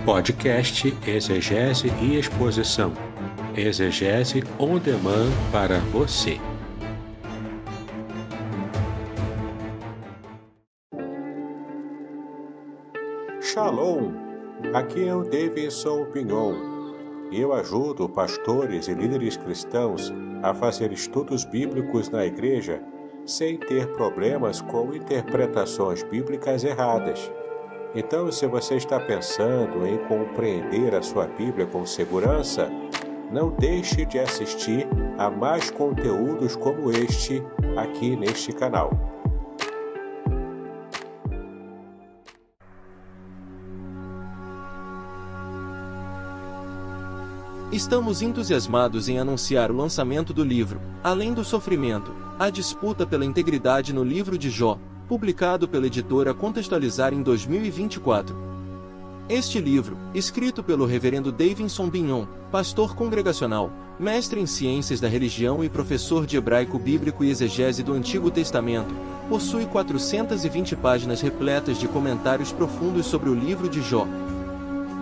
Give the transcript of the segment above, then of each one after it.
Podcast Exegese e Exposição. Exegese on demand para você. Shalom! Aqui é o Davidson Pignon. Eu ajudo pastores e líderes cristãos a fazer estudos bíblicos na igreja sem ter problemas com interpretações bíblicas erradas. Então, se você está pensando em compreender a sua Bíblia com segurança, não deixe de assistir a mais conteúdos como este aqui neste canal. Estamos entusiasmados em anunciar o lançamento do livro, Além do Sofrimento, a disputa pela integridade no livro de Jó, publicado pela editora Contextualizar em 2024. Este livro, escrito pelo reverendo Davidson Pignon, pastor congregacional, mestre em ciências da religião e professor de hebraico bíblico e exegese do Antigo Testamento, possui 420 páginas repletas de comentários profundos sobre o livro de Jó.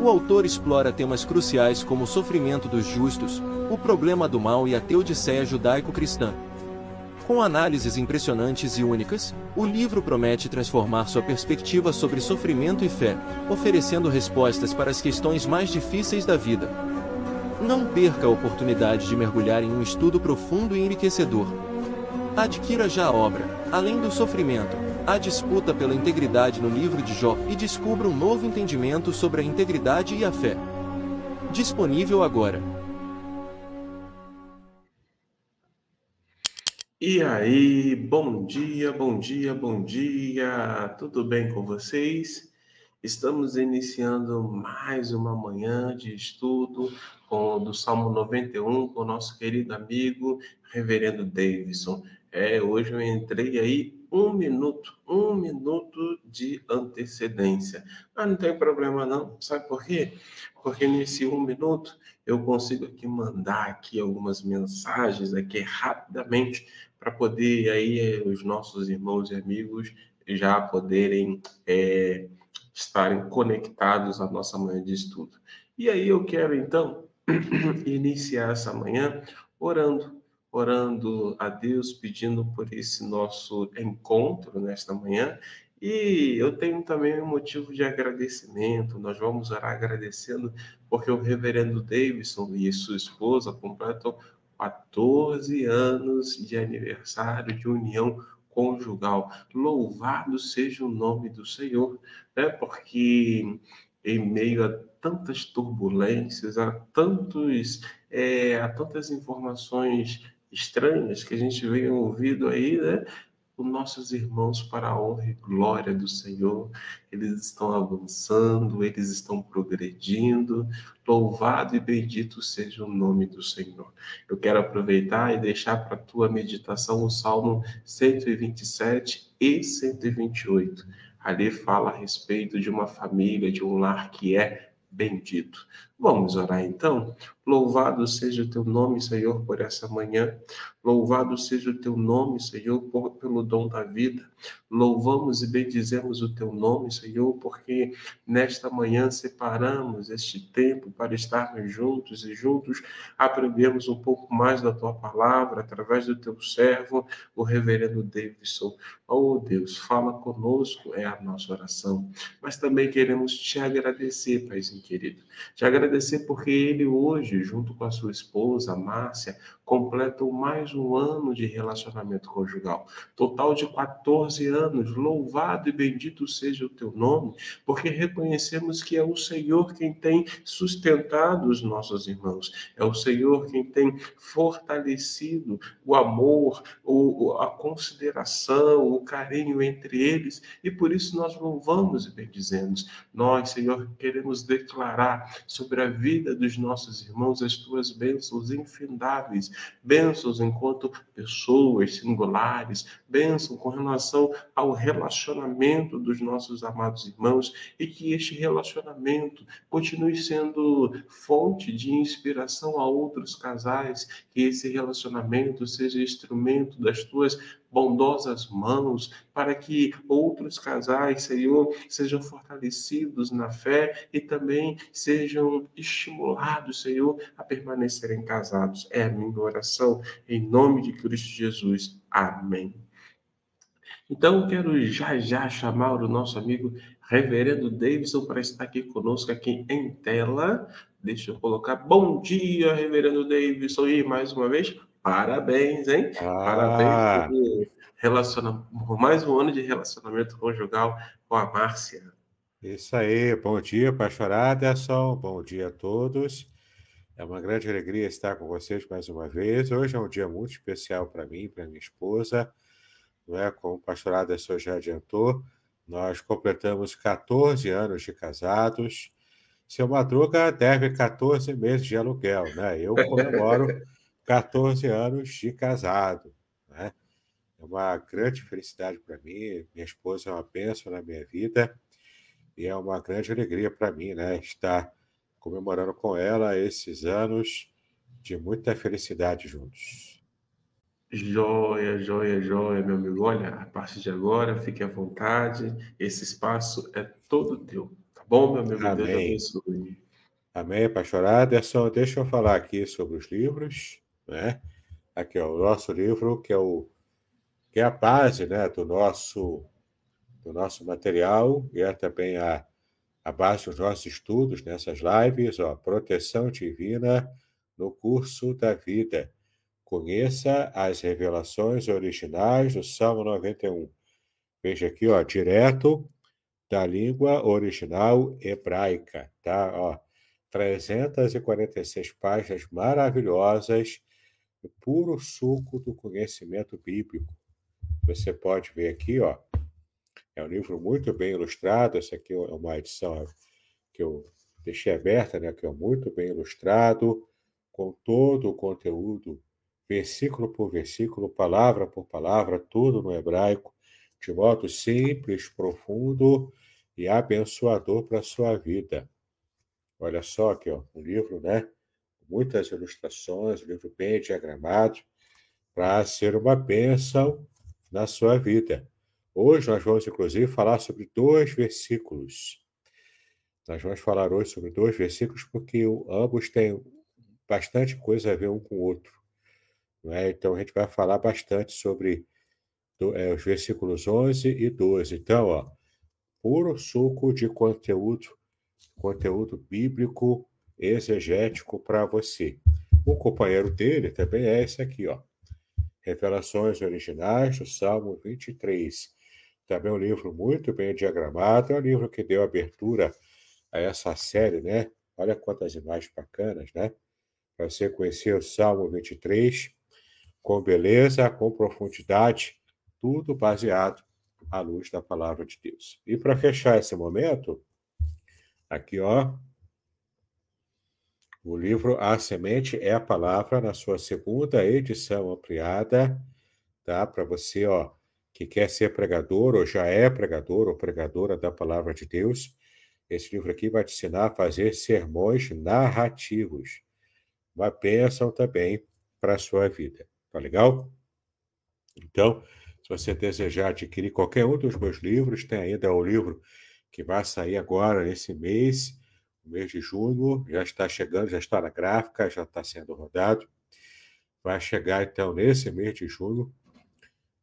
O autor explora temas cruciais como o sofrimento dos justos, o problema do mal e a teodiceia judaico-cristã. Com análises impressionantes e únicas, o livro promete transformar sua perspectiva sobre sofrimento e fé, oferecendo respostas para as questões mais difíceis da vida. Não perca a oportunidade de mergulhar em um estudo profundo e enriquecedor. Adquira já a obra, Além do Sofrimento, a disputa pela integridade no livro de Jó e descubra um novo entendimento sobre a integridade e a fé. Disponível agora. E aí, bom dia, bom dia, bom dia! Tudo bem com vocês? Estamos iniciando mais uma manhã de estudo do Salmo 91 com o nosso querido amigo, Reverendo Davidson. Hoje eu entrei aí um minuto de antecedência. Mas não tem problema não, sabe por quê? Porque nesse 1 minuto eu consigo aqui mandar aqui algumas mensagens aqui rapidamente para poder aí os nossos irmãos e amigos já poderem estarem conectados à nossa manhã de estudo. E aí eu quero então iniciar essa manhã orando a Deus, pedindo por esse nosso encontro nesta manhã. E eu tenho também um motivo de agradecimento. Nós vamos orar agradecendo porque o reverendo Davidson e sua esposa completam 14 anos de aniversário de união conjugal. Louvado seja o nome do Senhor, né? Porque em meio a tantas turbulências, a tantas informações estranhas que a gente vem ouvindo aí, né? Os nossos irmãos, para a honra e glória do Senhor, eles estão avançando, eles estão progredindo. Louvado e bendito seja o nome do Senhor. Eu quero aproveitar e deixar para a tua meditação o Salmo 127 e 128. Ali fala a respeito de uma família, de um lar que é bendito. Vamos orar então? Louvado seja o teu nome, Senhor, por essa manhã. Louvado seja o teu nome, Senhor, pelo dom da vida. Louvamos e bendizemos o teu nome, Senhor, porque nesta manhã separamos este tempo para estarmos juntos e juntos aprendemos um pouco mais da tua palavra através do teu servo, o reverendo Davidson. Oh Deus, fala conosco, é a nossa oração. Mas também queremos te agradecer, Paizinho querido. Te agradecer porque ele hoje, junto com a sua esposa, Márcia, completam mais um ano de relacionamento conjugal. Total de 14 anos. Louvado e bendito seja o teu nome, porque reconhecemos que é o Senhor quem tem sustentado os nossos irmãos. É o Senhor quem tem fortalecido o amor, a consideração, o carinho entre eles. E por isso nós louvamos e bendizemos. Nós, Senhor, queremos declarar sobre a vida dos nossos irmãos as tuas bênçãos infindáveis, bênçãos enquanto pessoas singulares, bênção com relação ao relacionamento dos nossos amados irmãos e que este relacionamento continue sendo fonte de inspiração a outros casais, que esse relacionamento seja instrumento das tuas bondosas mãos, para que outros casais, Senhor, sejam fortalecidos na fé e também sejam estimulados, Senhor, a permanecerem casados. É a minha oração, em nome de Cristo Jesus. Amém. Então, quero já chamar o nosso amigo Reverendo Davidson para estar aqui conosco, aqui em tela. Deixa eu colocar. Bom dia, Reverendo Davidson. E mais uma vez, parabéns, hein? Parabéns por mais um ano de relacionamento conjugal com a Márcia. Isso aí. Bom dia, pastor Aderson. Bom dia a todos. É uma grande alegria estar com vocês mais uma vez. Hoje é um dia muito especial para mim, para minha esposa. Não é? Como o pastor Aderson já adiantou, nós completamos 14 anos de casados. Seu Madruga deve 14 meses de aluguel, né? Eu comemoro 14 anos de casado, né? É uma grande felicidade para mim. Minha esposa é uma bênção na minha vida e é uma grande alegria para mim, né? Estar comemorando com ela esses anos de muita felicidade juntos. Joia, meu amigo. Olha, a partir de agora, fique à vontade. Esse espaço é todo teu. Tá bom, meu amigo? Deus Amém. abençoe. Amém, pastor Aderson. Deixa eu falar aqui sobre os livros, né? Aqui, ó, o nosso livro, que é a base, né, do nosso material e é também a base dos nossos estudos nessas lives, ó, Proteção Divina no Curso da Vida. Conheça as revelações originais do Salmo 91. Veja aqui, ó, direto da língua original hebraica, tá? Ó, 346 páginas maravilhosas, puro suco do conhecimento bíblico. Você pode ver aqui, ó, é um livro muito bem ilustrado. Essa aqui é uma edição que eu deixei aberta, né, que é muito bem ilustrado, com todo o conteúdo, versículo por versículo, palavra por palavra, tudo no hebraico, de modo simples, profundo e abençoador para a sua vida. Olha só aqui, ó, um livro, né? Muitas ilustrações, um livro bem diagramado, para ser uma bênção na sua vida. Hoje nós vamos, inclusive, falar sobre 2 versículos. Nós vamos falar hoje sobre 2 versículos porque ambos têm bastante coisa a ver um com o outro. Não é? Então, a gente vai falar bastante sobre os versículos 11 e 12. Então, ó, puro suco de conteúdo bíblico exegético para você. O companheiro dele também é esse aqui, ó. Revelações originais do Salmo 23. Também um livro muito bem diagramado, é um livro que deu abertura a essa série, né? Olha quantas imagens bacanas, né? Para você conhecer o Salmo 23 com beleza, com profundidade, tudo baseado à luz da palavra de Deus. E para fechar esse momento, aqui, ó, o livro A Semente é a Palavra, na sua segunda edição ampliada, tá? Para você, ó, que quer ser pregador, ou já é pregador ou pregadora da palavra de Deus, esse livro aqui vai te ensinar a fazer sermões narrativos. Uma bênção também para a sua vida. Tá legal? Então, se você desejar adquirir qualquer um dos meus livros, tem ainda o livro que vai sair agora, nesse mês, o mês de junho, já está chegando, já está na gráfica, já está sendo rodado. Vai chegar, então, nesse mês de junho.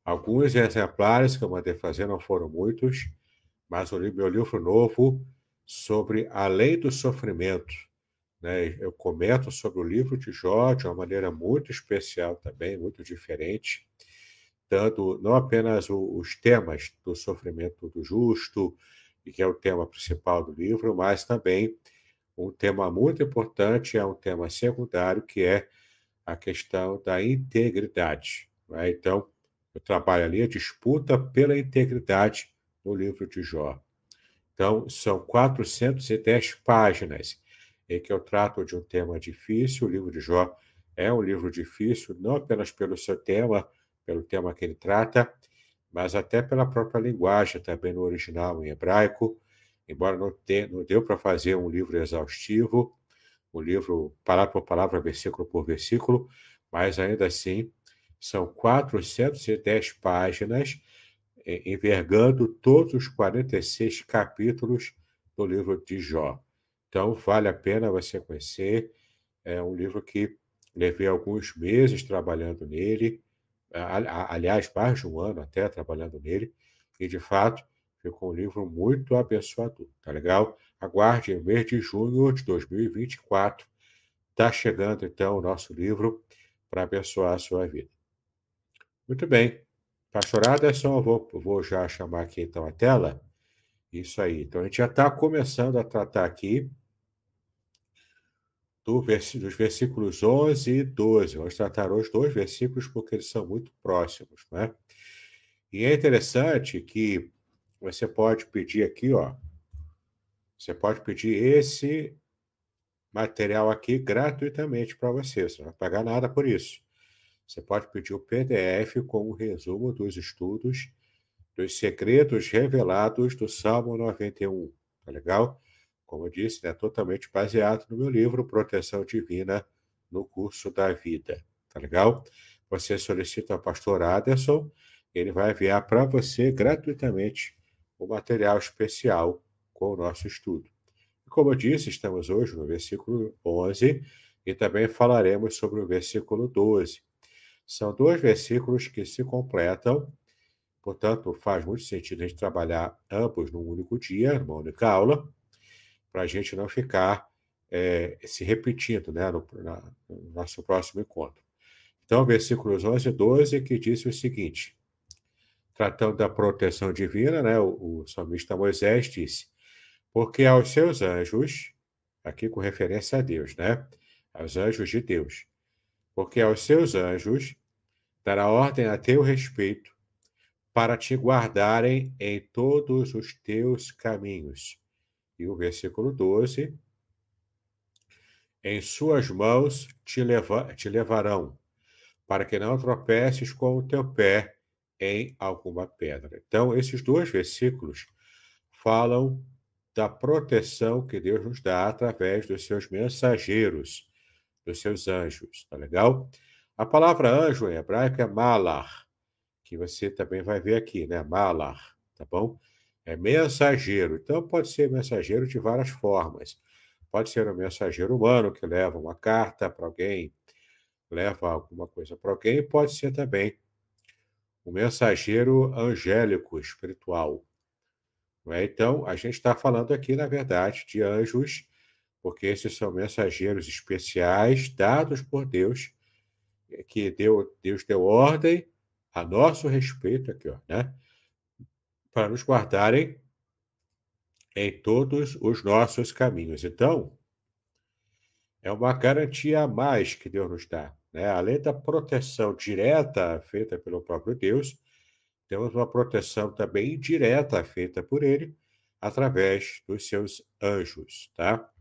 Alguns exemplares que eu mandei fazer, não foram muitos, mas o meu livro novo sobre Além do Sofrimento, né? Eu comento sobre o livro de Jó de uma maneira muito especial também, muito diferente, dando não apenas os temas do sofrimento do justo, e que é o tema principal do livro, mas também um tema muito importante, é um tema secundário, que é a questão da integridade. Né? Então, eu trabalho ali a disputa pela integridade no livro de Jó. Então, são 410 páginas em que eu trato de um tema difícil. O livro de Jó É um livro difícil, não apenas pelo seu tema, pelo tema que ele trata, mas até pela própria linguagem, também no original em hebraico, embora não deu para fazer um livro exaustivo, um livro palavra por palavra, versículo por versículo, mas ainda assim são 410 páginas, envergando todos os 46 capítulos do livro de Jó. Então, vale a pena você conhecer. É um livro que levei alguns meses trabalhando nele, aliás, mais de um ano até trabalhando nele, e de fato ficou um livro muito abençoador, tá legal? Aguarde o mês de junho de 2024. Está chegando então o nosso livro para abençoar a sua vida. Muito bem. Pastor Aderson, eu vou já chamar aqui então a tela. Isso aí. Então a gente já está começando a tratar aqui dos versículos 11 e 12. Vamos tratar os dois versículos porque eles são muito próximos, né? E é interessante que você pode pedir aqui, ó. Você pode pedir esse material aqui gratuitamente para você. Você não vai pagar nada por isso. Você pode pedir o PDF com o resumo dos estudos dos segredos revelados do Salmo 91. Tá legal? Como eu disse, é totalmente baseado no meu livro Proteção Divina no Curso da Vida. Tá legal? Você solicita ao pastor Aderson, ele vai enviar para você gratuitamente o material especial com o nosso estudo. E como eu disse, estamos hoje no versículo 11 e também falaremos sobre o versículo 12. São dois versículos que se completam, portanto, faz muito sentido a gente trabalhar ambos num único dia, numa única aula, para a gente não ficar se repetindo, né, no nosso próximo encontro. Então, versículos 11 e 12, que diz o seguinte, tratando da proteção divina, né, o salmista Moisés disse, porque aos seus anjos, aqui com referência a Deus, né, aos anjos de Deus, porque aos seus anjos dará ordem a teu respeito, para te guardarem em todos os teus caminhos. E o versículo 12, em suas mãos te levarão, para que não tropeces com o teu pé em alguma pedra. Então, esses dois versículos falam da proteção que Deus nos dá através dos seus mensageiros, dos seus anjos, tá legal? A palavra anjo em hebraico é malar, que você também vai ver aqui, né? Malar, tá bom? É mensageiro. Então, pode ser mensageiro de várias formas. Pode ser um mensageiro humano que leva uma carta para alguém, leva alguma coisa para alguém. Pode ser também um mensageiro angélico, espiritual. Não é? Então, a gente está falando aqui, na verdade, de anjos, porque esses são mensageiros especiais dados por Deus, que Deus deu ordem a nosso respeito aqui, ó, né? Para nos guardarem em todos os nossos caminhos. Então, é uma garantia a mais que Deus nos dá, né? Além da proteção direta feita pelo próprio Deus, temos uma proteção também indireta feita por Ele através dos seus anjos, tá?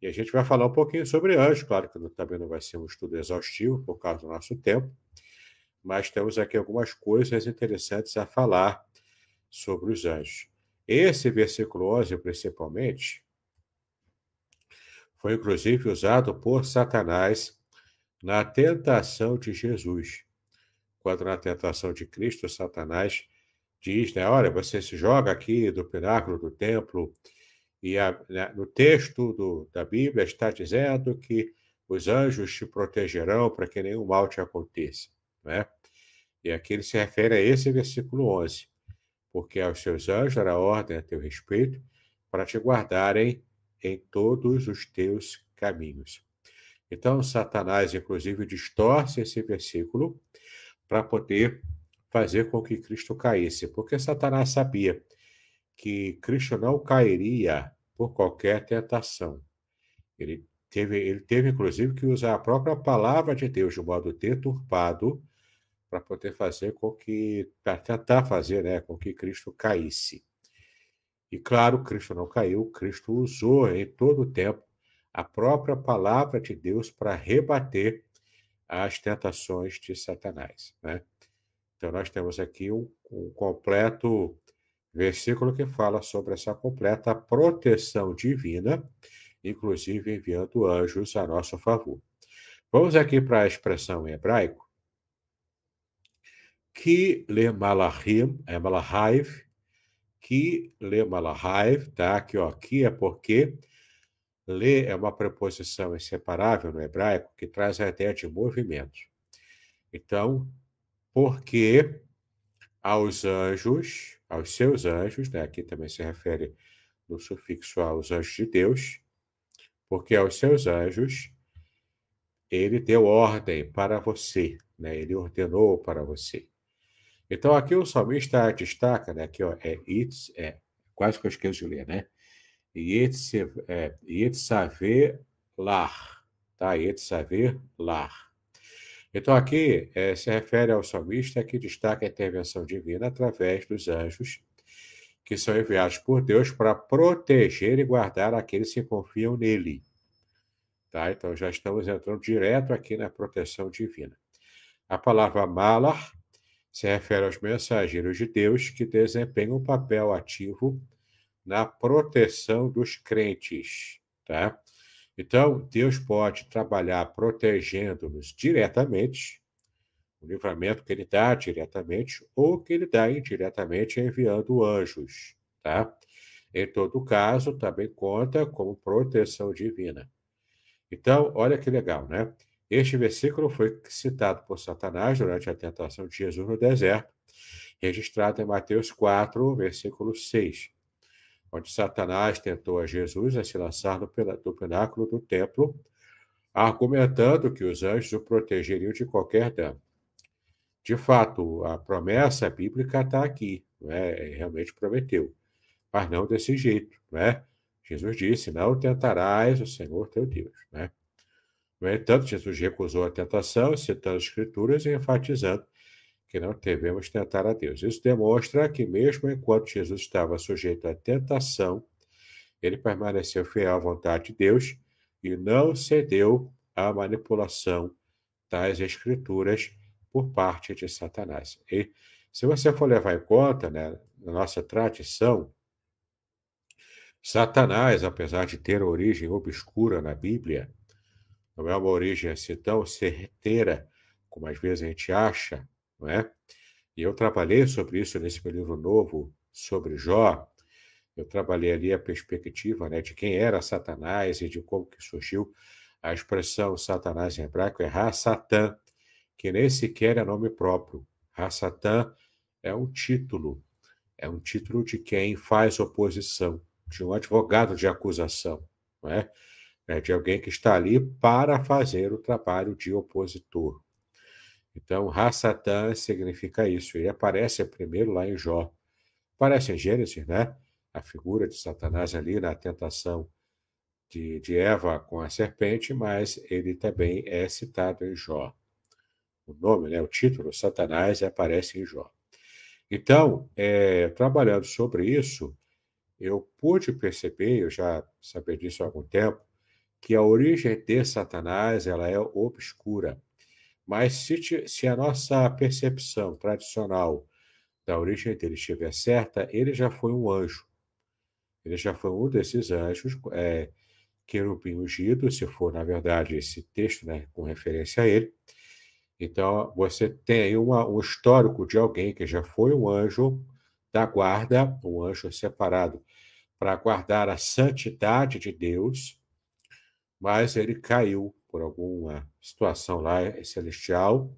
E a gente vai falar um pouquinho sobre anjos, claro que também não vai ser um estudo exaustivo por causa do nosso tempo, mas temos aqui algumas coisas interessantes a falar sobre os anjos. Esse versículo 11, principalmente, foi inclusive usado por Satanás na tentação de Jesus. Quando na tentação de Cristo, Satanás diz, né, olha, você se joga aqui do pináculo do templo e no texto da Bíblia está dizendo que os anjos te protegerão para que nenhum mal te aconteça, né? E aqui ele se refere a esse versículo 11. Porque aos seus anjos dará ordem a teu respeito para te guardarem em todos os teus caminhos. Então, Satanás, inclusive, distorce esse versículo para poder fazer com que Cristo caísse, porque Satanás sabia que Cristo não cairia por qualquer tentação. Ele teve, inclusive, que usar a própria palavra de Deus de modo deturpado para poder fazer para tentar fazer, né, com que Cristo caísse. E claro, Cristo não caiu, Cristo usou em todo o tempo a própria palavra de Deus para rebater as tentações de Satanás, né? Então, nós temos aqui um completo versículo que fala sobre essa completa proteção divina, inclusive enviando anjos a nosso favor. Vamos aqui para a expressão em hebraico, que le malachim, é malachaiv, que le malachaiv, tá? Aqui, ó, que é porque le é uma preposição inseparável no hebraico que traz a ideia de movimento. Então, porque aos anjos, aos seus anjos, né? Aqui também se refere no sufixo aos anjos de Deus, porque aos seus anjos ele deu ordem para você, né? Ele ordenou para você. Então aqui o salmista destaca, né? Aqui ó, quase que eu esqueço de ler, né? Yetsaver lar, tá? Yetsaver lar. Então aqui se refere ao salmista que destaca a intervenção divina através dos anjos que são enviados por Deus para proteger e guardar aqueles que confiam nele. Tá? Então já estamos entrando direto aqui na proteção divina. A palavra malar se refere aos mensageiros de Deus que desempenham um papel ativo na proteção dos crentes. Tá? Então, Deus pode trabalhar protegendo-nos diretamente, o livramento que ele dá diretamente, ou que ele dá indiretamente enviando anjos. Tá? Em todo caso, também conta como proteção divina. Então, olha que legal, né? Este versículo foi citado por Satanás durante a tentação de Jesus no deserto, registrado em Mateus 4, versículo 6, onde Satanás tentou a Jesus a se lançar do pináculo do templo, argumentando que os anjos o protegeriam de qualquer dano. De fato, a promessa bíblica está aqui, não é? Realmente prometeu, mas não desse jeito, não é? Jesus disse, não tentarás o Senhor teu Deus, né? No entanto, Jesus recusou a tentação, citando as Escrituras e enfatizando que não devemos tentar a Deus. Isso demonstra que, mesmo enquanto Jesus estava sujeito à tentação, ele permaneceu fiel à vontade de Deus e não cedeu à manipulação das Escrituras por parte de Satanás. E se você for levar em conta, né, na nossa tradição, Satanás, apesar de ter origem obscura na Bíblia, não é uma origem assim tão certeira como às vezes a gente acha, não é? E eu trabalhei sobre isso nesse meu livro novo, sobre Jó. Eu trabalhei ali a perspectiva, né, de quem era Satanás e de como que surgiu a expressão Satanás em hebraico, é Ha-Satã, que nem sequer é nome próprio. Ha-Satã é um título de quem faz oposição, de um advogado de acusação, não é? De alguém que está ali para fazer o trabalho de opositor. Então, Ha-Satã significa isso. Ele aparece primeiro lá em Jó. Aparece em Gênesis, né? A figura de Satanás ali na tentação de Eva com a serpente, mas ele também é citado em Jó. O nome, né? O título, Satanás, aparece em Jó. Então, trabalhando sobre isso, eu pude perceber, eu já sabia disso há algum tempo, que a origem de Satanás ela é obscura. Mas se a nossa percepção tradicional da origem dele estiver certa, ele já foi um anjo. Ele já foi um desses anjos, querubim ungido, se for, na verdade, esse texto, né, com referência a ele. Então, você tem aí um histórico de alguém que já foi um anjo da guarda, um anjo separado para guardar a santidade de Deus, mas ele caiu por alguma situação lá celestial,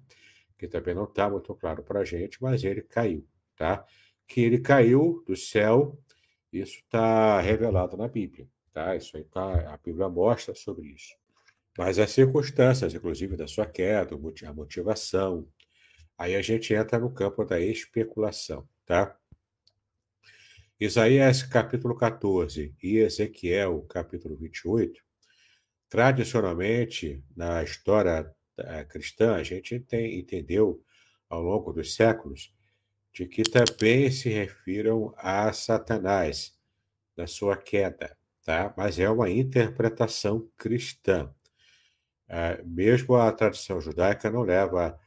que também não está muito claro para a gente, mas ele caiu, tá? Que ele caiu do céu, isso está revelado na Bíblia, tá? Isso aí tá, a Bíblia mostra sobre isso. Mas as circunstâncias, inclusive, da sua queda, a motivação, aí a gente entra no campo da especulação, tá? Isaías capítulo 14 e Ezequiel capítulo 28, tradicionalmente, na história cristã, a gente entendeu ao longo dos séculos de que também se refiram a Satanás, na sua queda, tá? Mas é uma interpretação cristã. Mesmo a tradição judaica não leva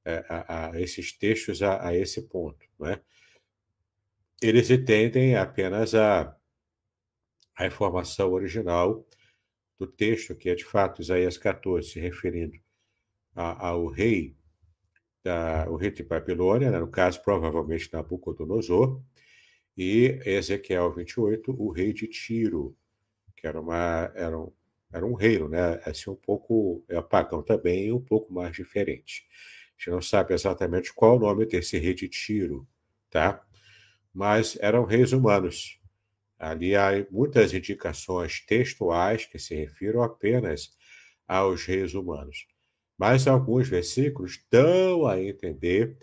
a esses textos a esse ponto, né? Eles entendem apenas a informação original do texto, que é de fato Isaías 14, se referindo ao rei o rei de Babilônia, né? No caso, provavelmente Nabucodonosor, e Ezequiel 28, o rei de Tiro, que era um reino, né? Assim, um pouco pagão também, um pouco mais diferente. A gente não sabe exatamente qual o nome desse rei de Tiro, tá? Mas eram reis humanos. Ali há muitas indicações textuais que se refiram apenas aos reis humanos. Mas alguns versículos dão a entender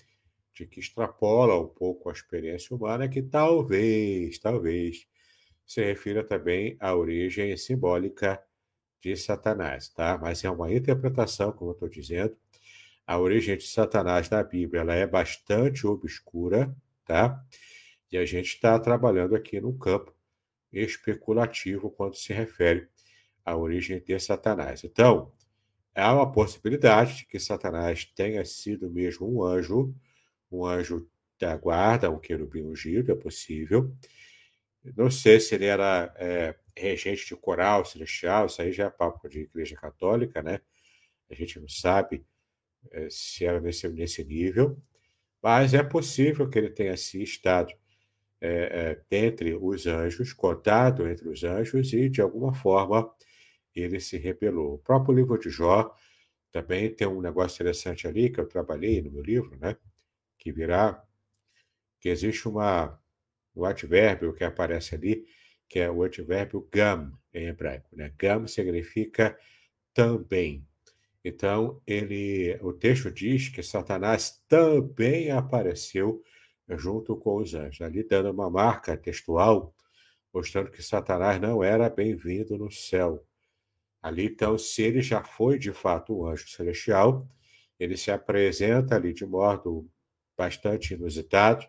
de que extrapola um pouco a experiência humana, que talvez se refira também à origem simbólica de Satanás, tá? Mas é uma interpretação, como eu estou dizendo. A origem de Satanás na Bíblia ela é bastante obscura, tá? E a gente está trabalhando aqui no campo especulativo quando se refere à origem de Satanás. Então, há uma possibilidade de que Satanás tenha sido mesmo um anjo da guarda, um querubim ungido, é possível. Não sei se ele era regente de coral celestial, isso aí já é papo de igreja católica, né? A gente não sabe se era nesse nível, mas é possível que ele tenha se estado entre os anjos, contado entre os anjos, e de alguma forma ele se rebelou. O próprio livro de Jó também tem um negócio interessante ali, que eu trabalhei no meu livro, né? Que existe um advérbio que aparece ali, que é o advérbio gam, em hebraico, né? Gam significa também. Então, o texto diz que Satanás também apareceu junto com os anjos, ali dando uma marca textual, mostrando que Satanás não era bem-vindo no céu. Ali, então, se ele já foi de fato um anjo celestial, ele se apresenta ali de modo bastante inusitado,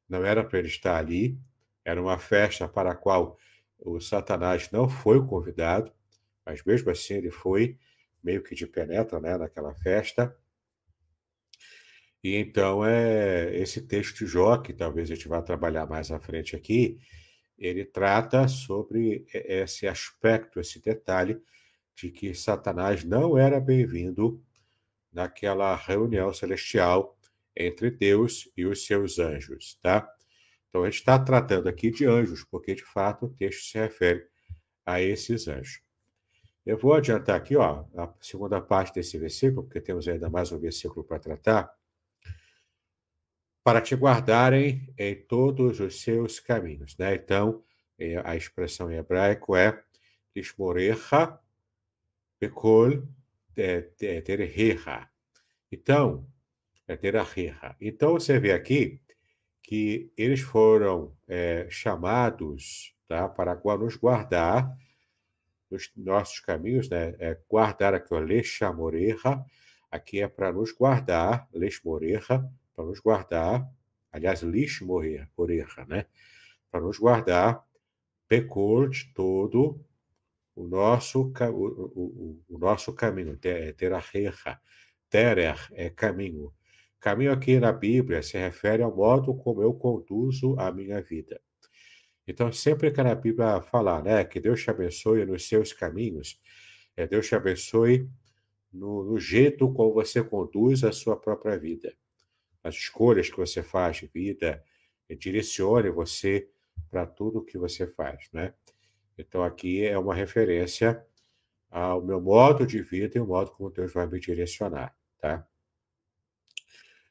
não era para ele estar ali, era uma festa para a qual o Satanás não foi convidado, mas mesmo assim ele foi meio que de penetra, né, naquela festa. E então esse texto de Jó, que talvez a gente vá trabalhar mais à frente aqui, ele trata sobre esse aspecto, esse detalhe de que Satanás não era bem-vindo naquela reunião celestial entre Deus e os seus anjos, tá? Então a gente está tratando aqui de anjos, porque de fato o texto se refere a esses anjos. Eu vou adiantar aqui, ó, a segunda parte desse versículo, porque temos ainda mais um versículo para tratar. Para te guardarem em todos os seus caminhos, né? Então, a expressão em hebraico é lishmorecha bekol terehecha. Então, terahecha. Então, você vê aqui que eles foram chamados, tá, para nos guardar nos nossos caminhos, né? Guardar aqui, ó, lechamorecha, aqui é para nos guardar, leshmorecha, para nos guardar, aliás, lishmorecha, né? Para nos guardar, pecor de todo o nosso caminho, terahecha, terer é caminho. Caminho aqui na Bíblia se refere ao modo como eu conduzo a minha vida. Então, sempre que na Bíblia falar, né, que Deus te abençoe nos seus caminhos, Deus te abençoe no jeito como você conduz a sua própria vida. As escolhas que você faz de vida, direcione você para tudo que você faz, né? Então, aqui é uma referência ao meu modo de vida e o modo como Deus vai me direcionar, tá?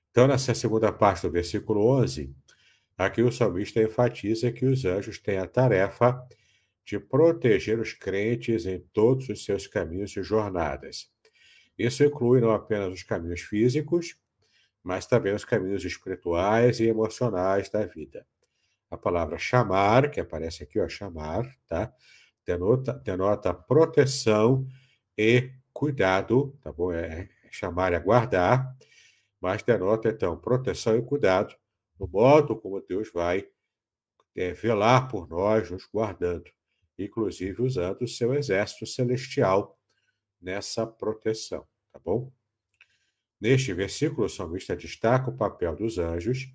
Então, nessa segunda parte do versículo 11, aqui o salmista enfatiza que os anjos têm a tarefa de proteger os crentes em todos os seus caminhos e jornadas. Isso inclui não apenas os caminhos físicos, mas também os caminhos espirituais e emocionais da vida. A palavra chamar, que aparece aqui, ó, chamar, tá? Denota proteção e cuidado, tá bom? Chamar é guardar, mas denota, então, proteção e cuidado no modo como Deus vai velar por nós, nos guardando, inclusive usando o seu exército celestial nessa proteção, tá bom? Neste versículo, o salmista destaca o papel dos anjos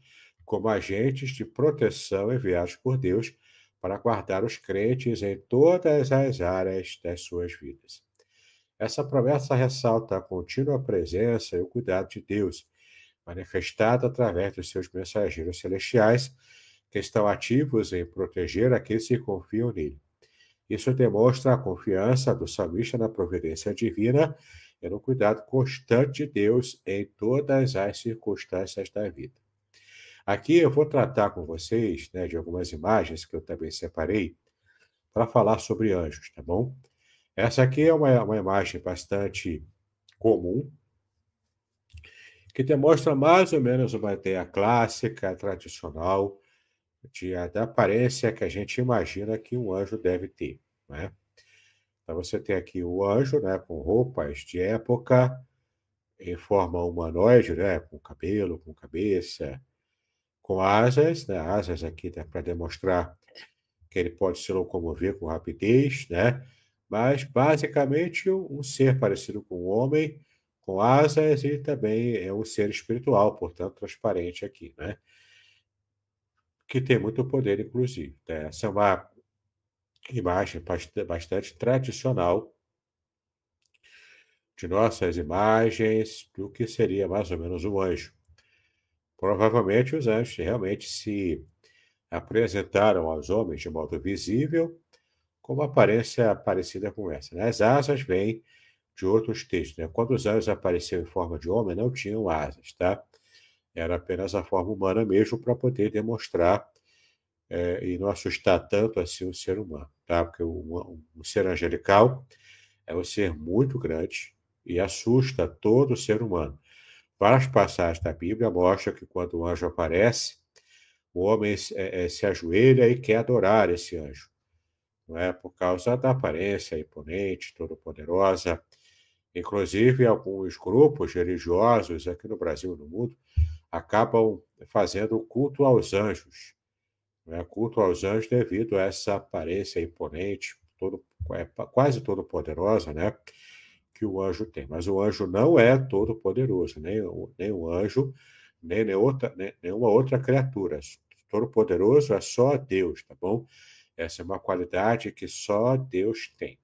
como agentes de proteção enviados por Deus para guardar os crentes em todas as áreas das suas vidas. Essa promessa ressalta a contínua presença e o cuidado de Deus, manifestado através dos seus mensageiros celestiais, que estão ativos em proteger aqueles que confiam nele. Isso demonstra a confiança do salmista na providência divina e no cuidado constante de Deus em todas as circunstâncias da vida. Aqui eu vou tratar com vocês, né, de algumas imagens que eu também separei para falar sobre anjos, tá bom? Essa aqui é uma imagem bastante comum, que demonstra mais ou menos uma ideia clássica, tradicional, da aparência que a gente imagina que um anjo deve ter, né? Então você tem aqui o anjo, né, com roupas de época, em forma humanoide, né, com cabelo, com cabeça, com asas, né, asas aqui para demonstrar que ele pode se locomover com rapidez, né? Mas basicamente um ser parecido com um homem, com asas e também é um ser espiritual, portanto transparente aqui, né? Que tem muito poder, inclusive, né? Essa é uma imagem bastante tradicional de nossas imagens do que seria mais ou menos um anjo. Provavelmente os anjos realmente se apresentaram aos homens de modo visível, com uma aparência parecida com essa, né? As asas vêm de outros textos, né? Quando os anjos apareceram em forma de homem, não tinham asas, tá? Era apenas a forma humana mesmo para poder demonstrar e não assustar tanto assim o ser humano, tá? Porque o ser angelical é um ser muito grande e assusta todo ser humano. Várias passagens da Bíblia mostram que quando o anjo aparece, o homem se ajoelha e quer adorar esse anjo, não é? Por causa da aparência imponente, todo-poderosa. Inclusive, alguns grupos religiosos aqui no Brasil e no mundo acabam fazendo culto aos anjos, não é? Culto aos anjos devido a essa aparência imponente, quase todo-poderosa, né? Que o anjo tem. Mas o anjo não é todo-poderoso, nem o anjo, nem nenhuma outra criatura. Todo-poderoso é só Deus, tá bom? Essa é uma qualidade que só Deus tem.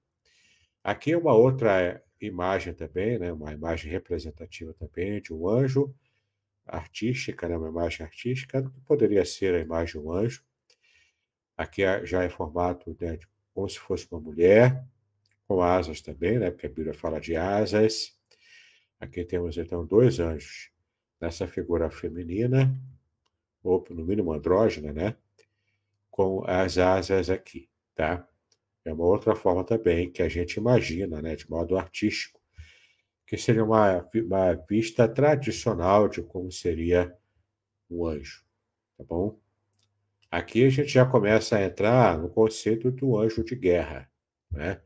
Aqui é uma outra imagem também, né? Uma imagem representativa também de um anjo, artística, né? Uma imagem artística, que poderia ser a imagem de um anjo. Aqui já é formato, né, como se fosse uma mulher, com asas também, né? Porque a Bíblia fala de asas. Aqui temos, então, dois anjos nessa figura feminina, ou no mínimo andrógena, né? Com as asas aqui, tá? É uma outra forma também que a gente imagina, né, de modo artístico, que seria uma vista tradicional de como seria um anjo, tá bom? Aqui a gente já começa a entrar no conceito do anjo de guerra, né?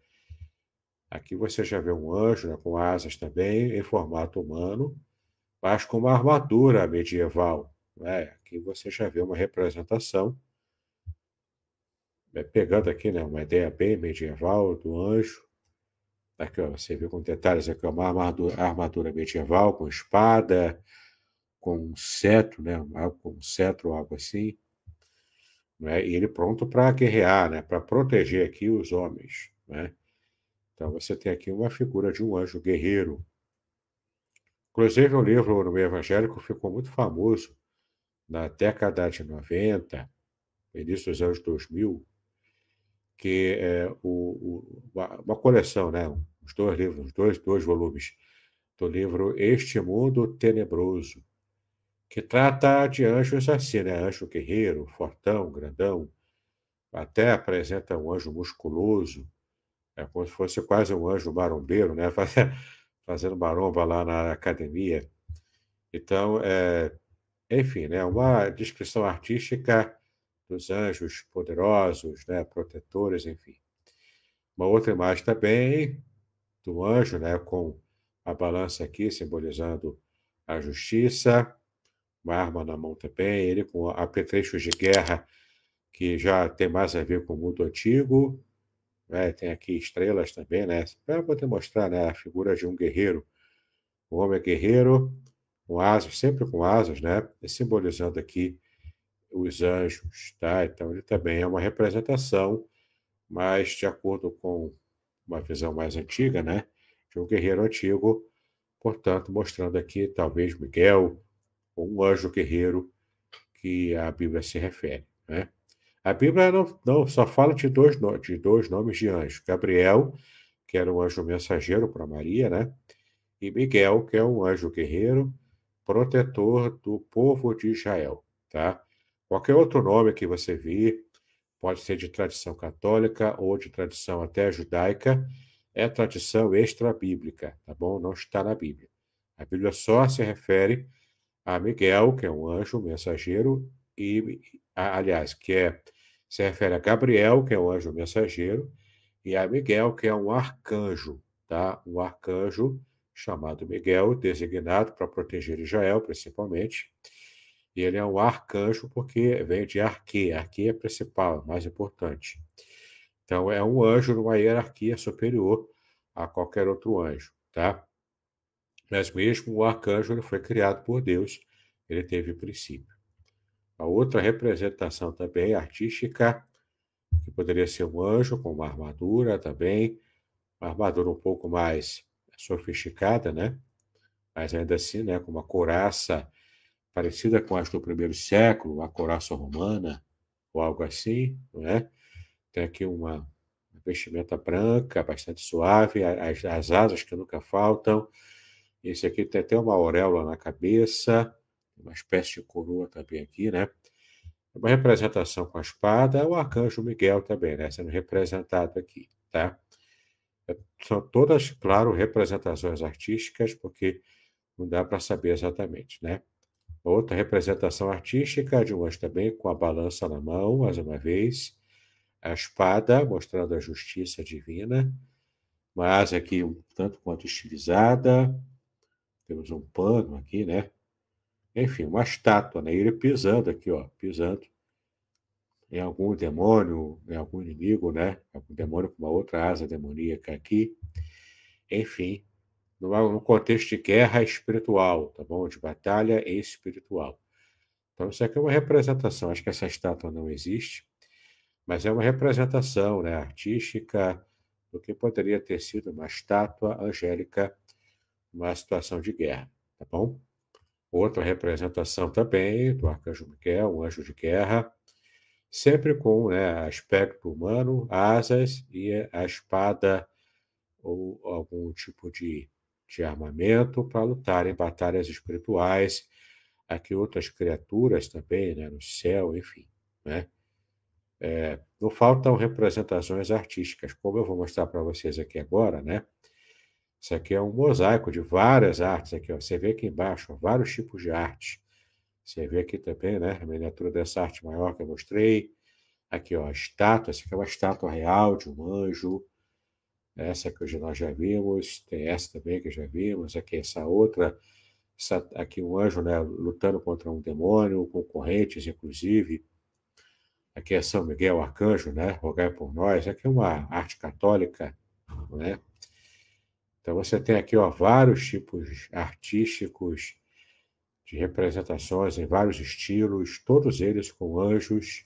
Aqui você já vê um anjo, né, com asas também, em formato humano, mas com uma armadura medieval, né? Aqui você já vê uma representação, pegando aqui, né, uma ideia bem medieval do anjo. Aqui, ó, você vê com detalhes aqui, ó, uma armadura medieval, com espada, com um cetro, né? Com um cetro, algo assim, né? E ele pronto para guerrear, né? Para proteger aqui os homens, né? Então você tem aqui uma figura de um anjo guerreiro. Inclusive, um livro no meio evangélico ficou muito famoso na década de 90, início dos anos 2000, que é uma coleção, né? Os dois livros, dois volumes do livro Este Mundo Tenebroso, que trata de anjos assim, né? Anjo guerreiro, fortão, grandão, até apresenta um anjo musculoso, é como se fosse quase um anjo marombeiro, né? Fazendo maromba lá na academia. Então, enfim, né? Uma descrição artística dos anjos poderosos, né? Protetores, enfim. Uma outra imagem também do anjo, né? Com a balança aqui simbolizando a justiça, uma arma na mão também, ele com apetrechos de guerra que já tem mais a ver com o mundo antigo, né? Tem aqui estrelas também, né? Para poder mostrar, né, a figura de um guerreiro. O homem é guerreiro, com asas, sempre com asas, né? E simbolizando aqui os anjos, tá? Então ele também é uma representação, mas de acordo com uma visão mais antiga, né? De um guerreiro antigo, portanto, mostrando aqui talvez Miguel, ou um anjo guerreiro que a Bíblia se refere, né? A Bíblia não só fala de dois nomes de anjos, Gabriel, que era um anjo mensageiro para Maria, né? E Miguel, que é um anjo guerreiro, protetor do povo de Israel, tá? Qualquer outro nome que você vir, pode ser de tradição católica ou de tradição até judaica, é tradição extra-bíblica, tá bom? Não está na Bíblia. A Bíblia só se refere a Miguel, que é um anjo mensageiro, aliás, se refere a Gabriel, que é um anjo mensageiro, e a Miguel, que é um arcanjo, tá? Um arcanjo chamado Miguel, designado para proteger Israel, principalmente. E ele é um arcanjo porque vem de arquê. Arquê é principal, mais importante. Então, é um anjo numa hierarquia superior a qualquer outro anjo, tá? Mas mesmo o arcanjo ele foi criado por Deus, ele teve princípio. A outra representação também artística, que poderia ser um anjo com uma armadura também, uma armadura um pouco mais sofisticada, né? Mas ainda assim, né, com uma couraça parecida com as do primeiro século, uma couraça romana ou algo assim, não é? Tem aqui uma vestimenta branca, bastante suave, as asas que nunca faltam. Esse aqui tem até uma auréola na cabeça, uma espécie de coroa também aqui, né? Uma representação com a espada, o arcanjo Miguel também, né? Sendo representado aqui, tá? São todas, claro, representações artísticas, porque não dá para saber exatamente, né? Outra representação artística de um anjo também, com a balança na mão, mais uma vez, a espada, mostrando a justiça divina, mas aqui um tanto quanto estilizada, temos um pano aqui, né? Enfim, uma estátua, né? Ele pisando aqui, ó, pisando em algum demônio, em algum inimigo, né? Algum demônio com uma outra asa demoníaca aqui. Enfim, num contexto de guerra espiritual, tá bom? De batalha espiritual. Então, isso aqui é uma representação. Acho que essa estátua não existe, mas é uma representação, né, artística do que poderia ter sido uma estátua angélica numa situação de guerra, tá bom? Outra representação também do arcanjo Miguel, um anjo de guerra, sempre com, né, aspecto humano, asas e a espada ou algum tipo de armamento para lutar em batalhas espirituais. Aqui outras criaturas também, né, no céu, enfim, né? Não faltam representações artísticas, como eu vou mostrar para vocês aqui agora, né? Isso aqui é um mosaico de várias artes aqui, ó. Você vê aqui embaixo, ó, vários tipos de arte. Você vê aqui também, né, a miniatura dessa arte maior que eu mostrei. Aqui, ó, a estátua, essa aqui é uma estátua real de um anjo. Essa que hoje nós já vimos, tem essa também que já vimos, aqui essa outra, aqui um anjo, né, lutando contra um demônio, com correntes, inclusive. Aqui é São Miguel Arcanjo, né, rogai por nós. Aqui é uma arte católica, né? Então você tem aqui, ó, vários tipos artísticos de representações em vários estilos, todos eles com anjos,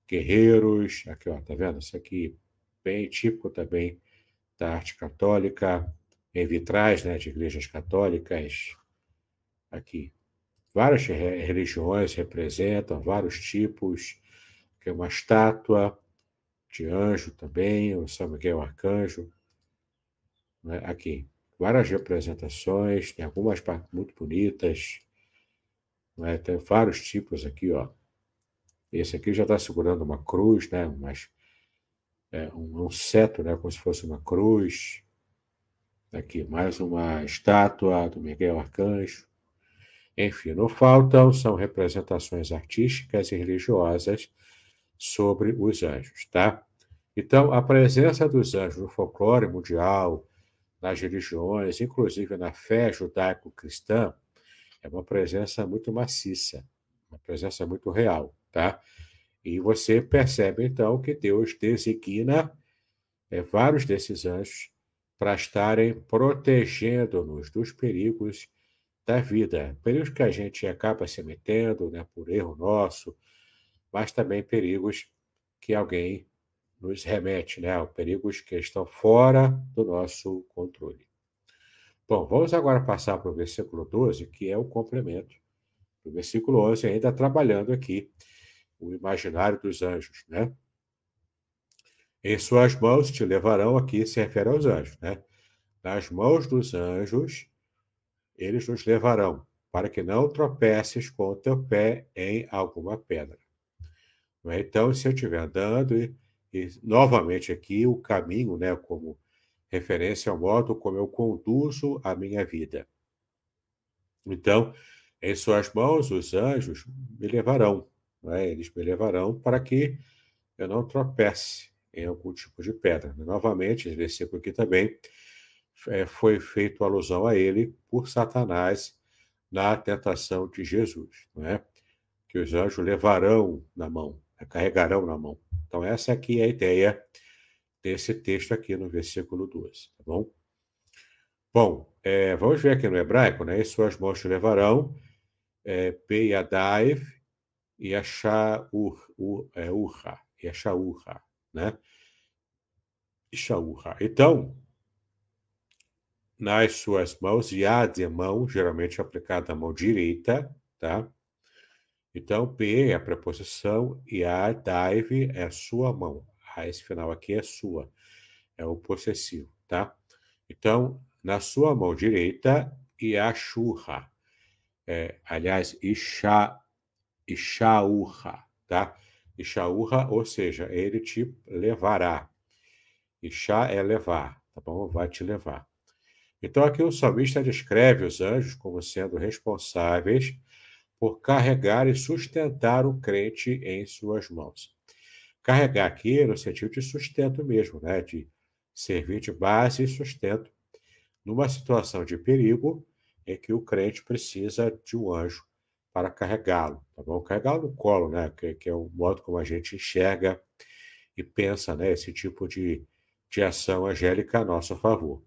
guerreiros. Aqui, ó, tá vendo? Isso aqui bem típico também da arte católica, em vitrais, né, de igrejas católicas. Aqui, várias religiões representam vários tipos. Aqui é uma estátua de anjo também, o São Miguel Arcanjo. Né? Aqui, várias representações, tem algumas muito bonitas. Né? Tem vários tipos aqui, ó. Esse aqui já está segurando uma cruz, né? Um cetro, né? Como se fosse uma cruz. Aqui, mais uma estátua do Miguel Arcanjo. Enfim, não faltam, são representações artísticas e religiosas sobre os anjos, tá? Então, a presença dos anjos no folclore mundial, nas religiões, inclusive na fé judaico-cristã, é uma presença muito maciça, uma presença muito real, tá? E você percebe, então, que Deus designa vários desses anjos para estarem protegendo-nos dos perigos da vida. Perigos que a gente acaba se metendo, né, por erro nosso, mas também perigos que alguém nos remete, né, perigos que estão fora do nosso controle. Bom, vamos agora passar para o versículo 12, que é o complemento do versículo 11, ainda trabalhando aqui o imaginário dos anjos, né? Em suas mãos te levarão, aqui se refere aos anjos, né? Nas mãos dos anjos, eles nos levarão, para que não tropeces com o teu pé em alguma pedra. Então, se eu estiver andando, e novamente aqui o caminho, né, como referência ao modo como eu conduzo a minha vida. Então, em suas mãos, os anjos me levarão, né? Eles me levarão para que eu não tropece em algum tipo de pedra. Novamente, esse versículo aqui também foi feito alusão a ele por Satanás na tentação de Jesus, não é? Que os anjos levarão na mão, carregarão na mão. Então, essa aqui é a ideia desse texto aqui no versículo 12, tá bom? Bom, vamos ver aqui no hebraico, né? Em suas mãos te levarão, Peyadaiv e Yashaurra, né? Ishaurra. Então, nas suas mãos, Yad é mão, geralmente aplicada à mão direita, tá? Então, P é a preposição e a Yadaiv é a sua mão. Esse final aqui é sua, é o possessivo, tá? Então, na sua mão direita, Yashurra. Aliás, Ishaurra, tá? Ishaurra, ou seja, ele te levará. Isha é levar, tá bom? Vai te levar. Então, aqui o salmista descreve os anjos como sendo responsáveis por carregar e sustentar o crente em suas mãos. Carregar aqui é no sentido de sustento mesmo, né? De servir de base e sustento numa situação de perigo em que o crente precisa de um anjo para carregá-lo, tá bom? Carregá-lo no colo, né? Que é o modo como a gente enxerga e pensa, né? Esse tipo de ação angélica a nosso favor.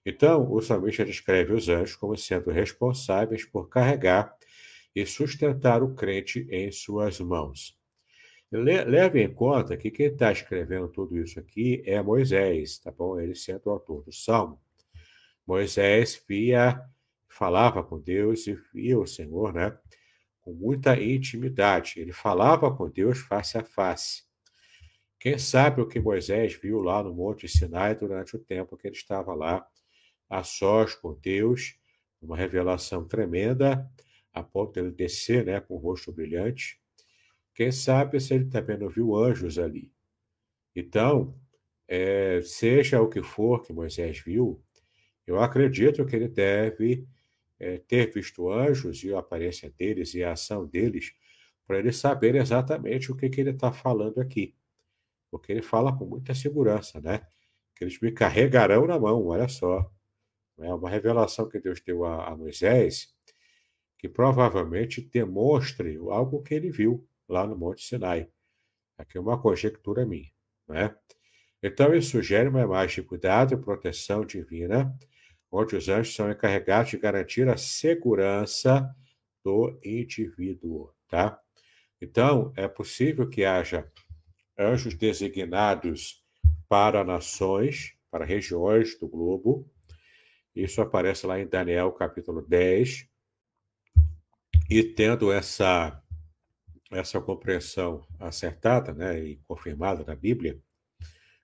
Então, o salmista descreve os anjos como sendo responsáveis por carregar e sustentar o crente em suas mãos. Leve em conta que quem está escrevendo tudo isso aqui é Moisés, tá bom? Ele sendo o autor do Salmo. Moisés falava com Deus e via o Senhor, né? Com muita intimidade. Ele falava com Deus face a face. Quem sabe o que Moisés viu lá no Monte Sinai durante o tempo que ele estava lá, a sós com Deus, uma revelação tremenda, a ponto de ele descer, né, com o rosto brilhante. Quem sabe se ele também não viu anjos ali. Então, seja o que for que Moisés viu, eu acredito que ele deve ter visto anjos e a aparência deles e a ação deles, para ele saber exatamente o que ele está falando aqui. Porque ele fala com muita segurança, né? Que eles me carregarão na mão, olha só. É uma revelação que Deus deu a Moisés, que provavelmente demonstre algo que ele viu lá no Monte Sinai. Aqui é uma conjectura minha, né? Então, isso sugere uma imagem de cuidado e proteção divina, onde os anjos são encarregados de garantir a segurança do indivíduo, tá? Então, é possível que haja anjos designados para nações, para regiões do globo. Isso aparece lá em Daniel, capítulo 10. E tendo essa compreensão acertada, né, e confirmada na Bíblia,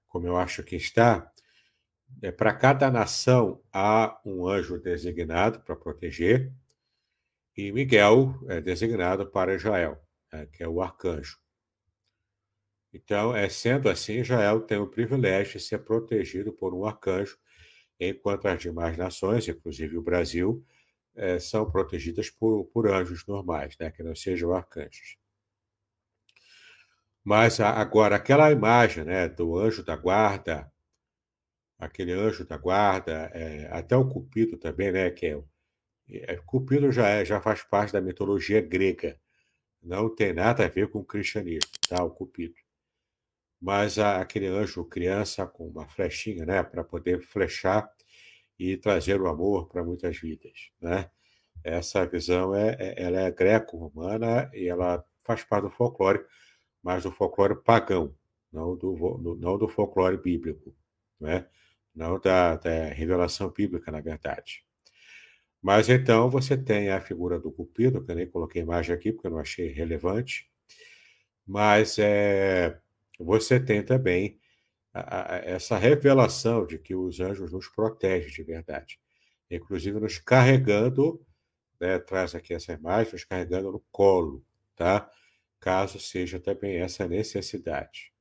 como eu acho que está, para cada nação há um anjo designado para proteger, e Miguel é designado para Israel, né, que é o arcanjo. Então, sendo assim, Israel tem o privilégio de ser protegido por um arcanjo, enquanto as demais nações, inclusive o Brasil, são protegidas por anjos normais, né, que não sejam arcanjos. Mas agora, aquela imagem, né, do anjo da guarda, aquele anjo da guarda, até o Cupido também, né, que Cupido já faz parte da mitologia grega, não tem nada a ver com o cristianismo, tá, o Cupido. mas aquele anjo criança com uma flechinha, né, para poder flechar e trazer o amor para muitas vidas, né? Essa visão ela é greco-romana e ela faz parte do folclore, mas do folclore pagão, não do folclore bíblico, né? Não da revelação bíblica, na verdade. Mas então você tem a figura do Cupido, que eu nem coloquei imagem aqui porque eu não achei relevante, mas você tem também essa revelação de que os anjos nos protegem de verdade, inclusive nos carregando, né, traz aqui essa imagem, nos carregando no colo, tá? Caso seja também essa necessidade.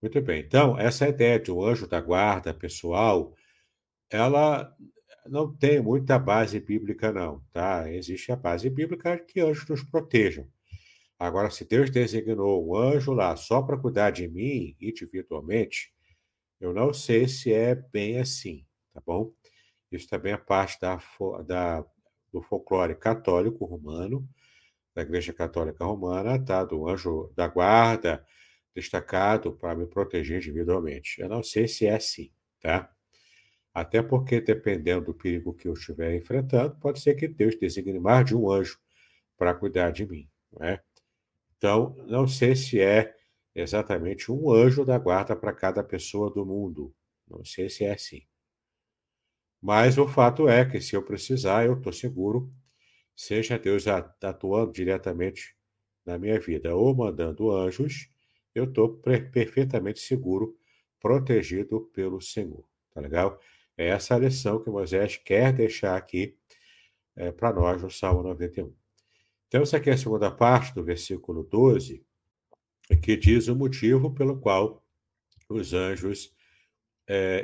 Muito bem, então, essa ideia de um anjo da guarda pessoal, ela não tem muita base bíblica, não, tá? Existe a base bíblica que anjos nos protejam. Agora, se Deus designou um anjo lá só para cuidar de mim individualmente, eu não sei se é bem assim, tá bom? Isso também é parte do folclore católico romano, da Igreja Católica Romana, tá? Do anjo da guarda destacado para me proteger individualmente. Eu não sei se é assim, tá? Até porque, dependendo do perigo que eu estiver enfrentando, pode ser que Deus designe mais de um anjo para cuidar de mim, não é? Então, não sei se é exatamente um anjo da guarda para cada pessoa do mundo. Não sei se é assim. Mas o fato é que, se eu precisar, eu estou seguro, seja Deus atuando diretamente na minha vida ou mandando anjos, eu estou perfeitamente seguro, protegido pelo Senhor. Tá legal? É essa a lição que Moisés quer deixar aqui para nós no Salmo 91. Então, essa aqui é a segunda parte do versículo 12, que diz o motivo pelo qual os anjos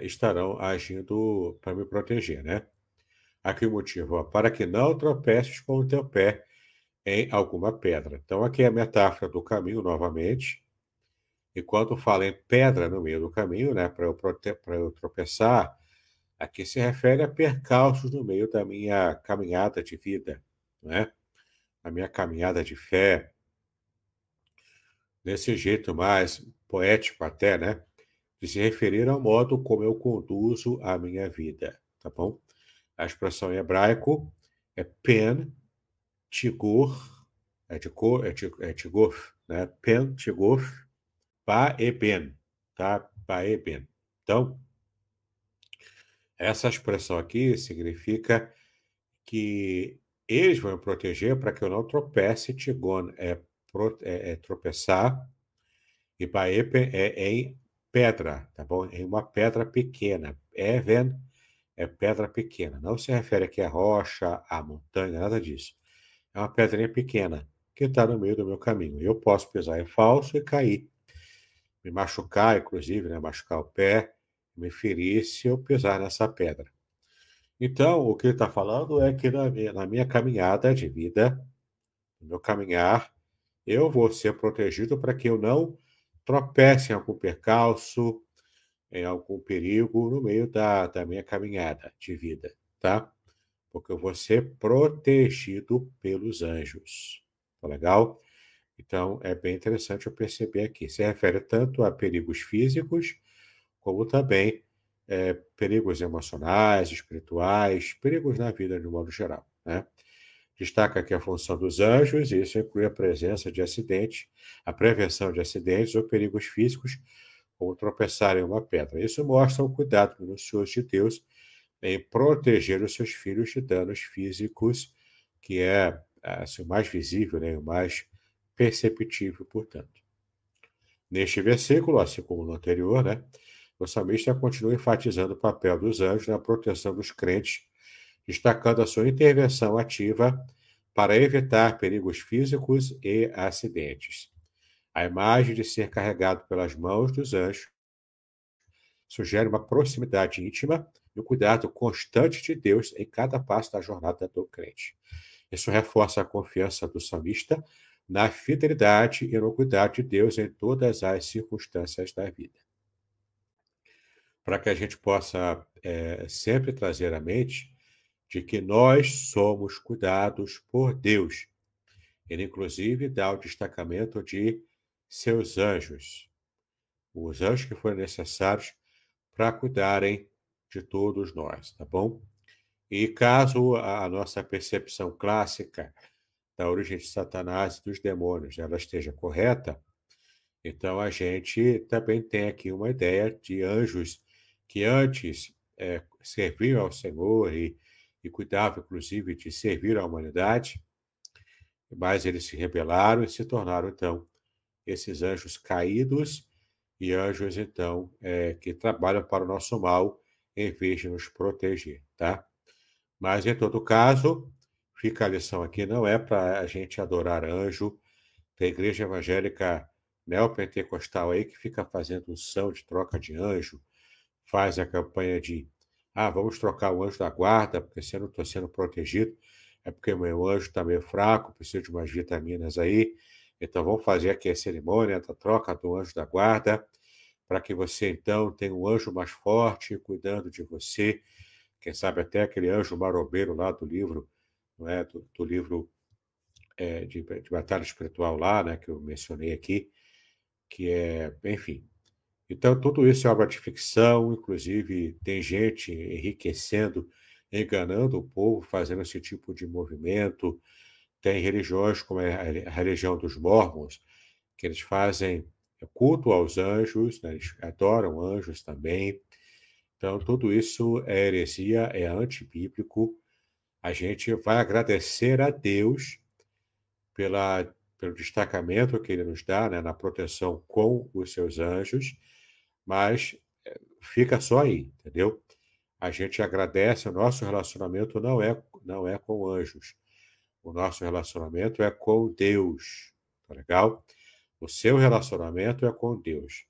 estarão agindo para me proteger, né? Aqui o motivo, ó, para que não tropeces com o teu pé em alguma pedra. Então, aqui é a metáfora do caminho novamente. E quando fala em pedra no meio do caminho, né, para eu tropeçar, aqui se refere a percalços no meio da minha caminhada de vida, né? A minha caminhada de fé, desse jeito mais poético até, né? De se referir ao modo como eu conduzo a minha vida, tá bom? A expressão em hebraico é pen tigor, tigor, né? Pen tigor, ba e ben, tá? Ba e ben. Então, essa expressão aqui significa que eles vão me proteger para que eu não tropece. Tigon é tropeçar e baepen é em pedra, tá bom? Em uma pedra pequena. Even é pedra pequena. Não se refere aqui à rocha, à montanha, nada disso. É uma pedrinha pequena que está no meio do meu caminho. Eu posso pisar em falso e cair, me machucar, inclusive, né? Machucar o pé, me ferir se eu pisar nessa pedra. Então, o que ele está falando é que na minha caminhada de vida, no meu caminhar, eu vou ser protegido para que eu não tropece em algum percalço, em algum perigo no meio da minha caminhada de vida, tá? Porque eu vou ser protegido pelos anjos. Tá legal? Então, é bem interessante eu perceber aqui. Se refere tanto a perigos físicos, como também perigos emocionais, espirituais, perigos na vida de um modo geral, né? Destaca aqui a função dos anjos, e isso inclui a presença de acidentes, a prevenção de acidentes ou perigos físicos, como tropeçar em uma pedra. Isso mostra o cuidado minucioso de Deus em proteger os seus filhos de danos físicos, que é assim, o mais visível, né, o mais perceptível, portanto. Neste versículo, assim como no anterior, né, o salmista continua enfatizando o papel dos anjos na proteção dos crentes, destacando a sua intervenção ativa para evitar perigos físicos e acidentes. A imagem de ser carregado pelas mãos dos anjos sugere uma proximidade íntima e o cuidado constante de Deus em cada passo da jornada do crente. Isso reforça a confiança do salmista na fidelidade e no cuidado de Deus em todas as circunstâncias da vida. Para que a gente possa sempre trazer à mente de que nós somos cuidados por Deus. Ele, inclusive, dá o destacamento de seus anjos. os anjos que forem necessários para cuidarem de todos nós, tá bom? E caso a nossa percepção clássica da origem de Satanás e dos demônios ela esteja correta, então a gente também tem aqui uma ideia de anjos que antes serviam ao Senhor e cuidavam, inclusive, de servir à humanidade, mas eles se rebelaram e se tornaram, então, esses anjos caídos e anjos, então, que trabalham para o nosso mal em vez de nos proteger, tá? Mas, em todo caso, fica a lição aqui, não é para a gente adorar anjo. Tem igreja evangélica neopentecostal aí que fica fazendo unção de troca de anjo, faz a campanha de vamos trocar o anjo da guarda, porque se eu não estou sendo protegido, é porque meu anjo está meio fraco, precisa de umas vitaminas aí. Então vamos fazer aqui a cerimônia da troca do anjo da guarda, para que você então tenha um anjo mais forte cuidando de você. Quem sabe até aquele anjo marombeiro lá do livro, não é? Do livro de batalha espiritual lá, né, que eu mencionei aqui, que enfim. Então, tudo isso é obra de ficção, inclusive tem gente enriquecendo, enganando o povo, fazendo esse tipo de movimento. Tem religiões, como a religião dos Mormons, que eles fazem culto aos anjos, né? Eles adoram anjos também. Então, tudo isso é heresia, é antibíblico. A gente vai agradecer a Deus pelo destacamento que ele nos dá, né, na proteção com os seus anjos, mas fica só aí, entendeu? A gente agradece, o nosso relacionamento não é com anjos. O nosso relacionamento é com Deus, tá legal? O seu relacionamento é com Deus.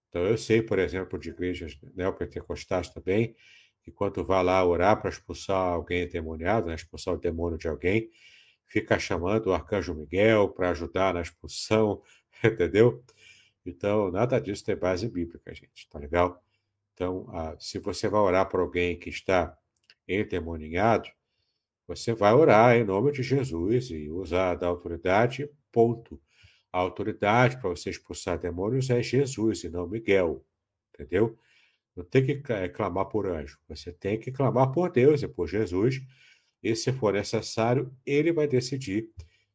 Então, eu sei, por exemplo, de igrejas neopentecostais também, que quando vai lá orar para expulsar alguém endemoniado, né, expulsar o demônio de alguém, fica chamando o arcanjo Miguel para ajudar na expulsão, entendeu? Então, nada disso tem base bíblica, gente, tá legal? Então, se você vai orar para alguém que está endemoniado, você vai orar em nome de Jesus e usar da autoridade, ponto. A autoridade para você expulsar demônios é Jesus e não Miguel, entendeu? Não tem que clamar por anjo, você tem que clamar por Deus e por Jesus, e se for necessário, ele vai decidir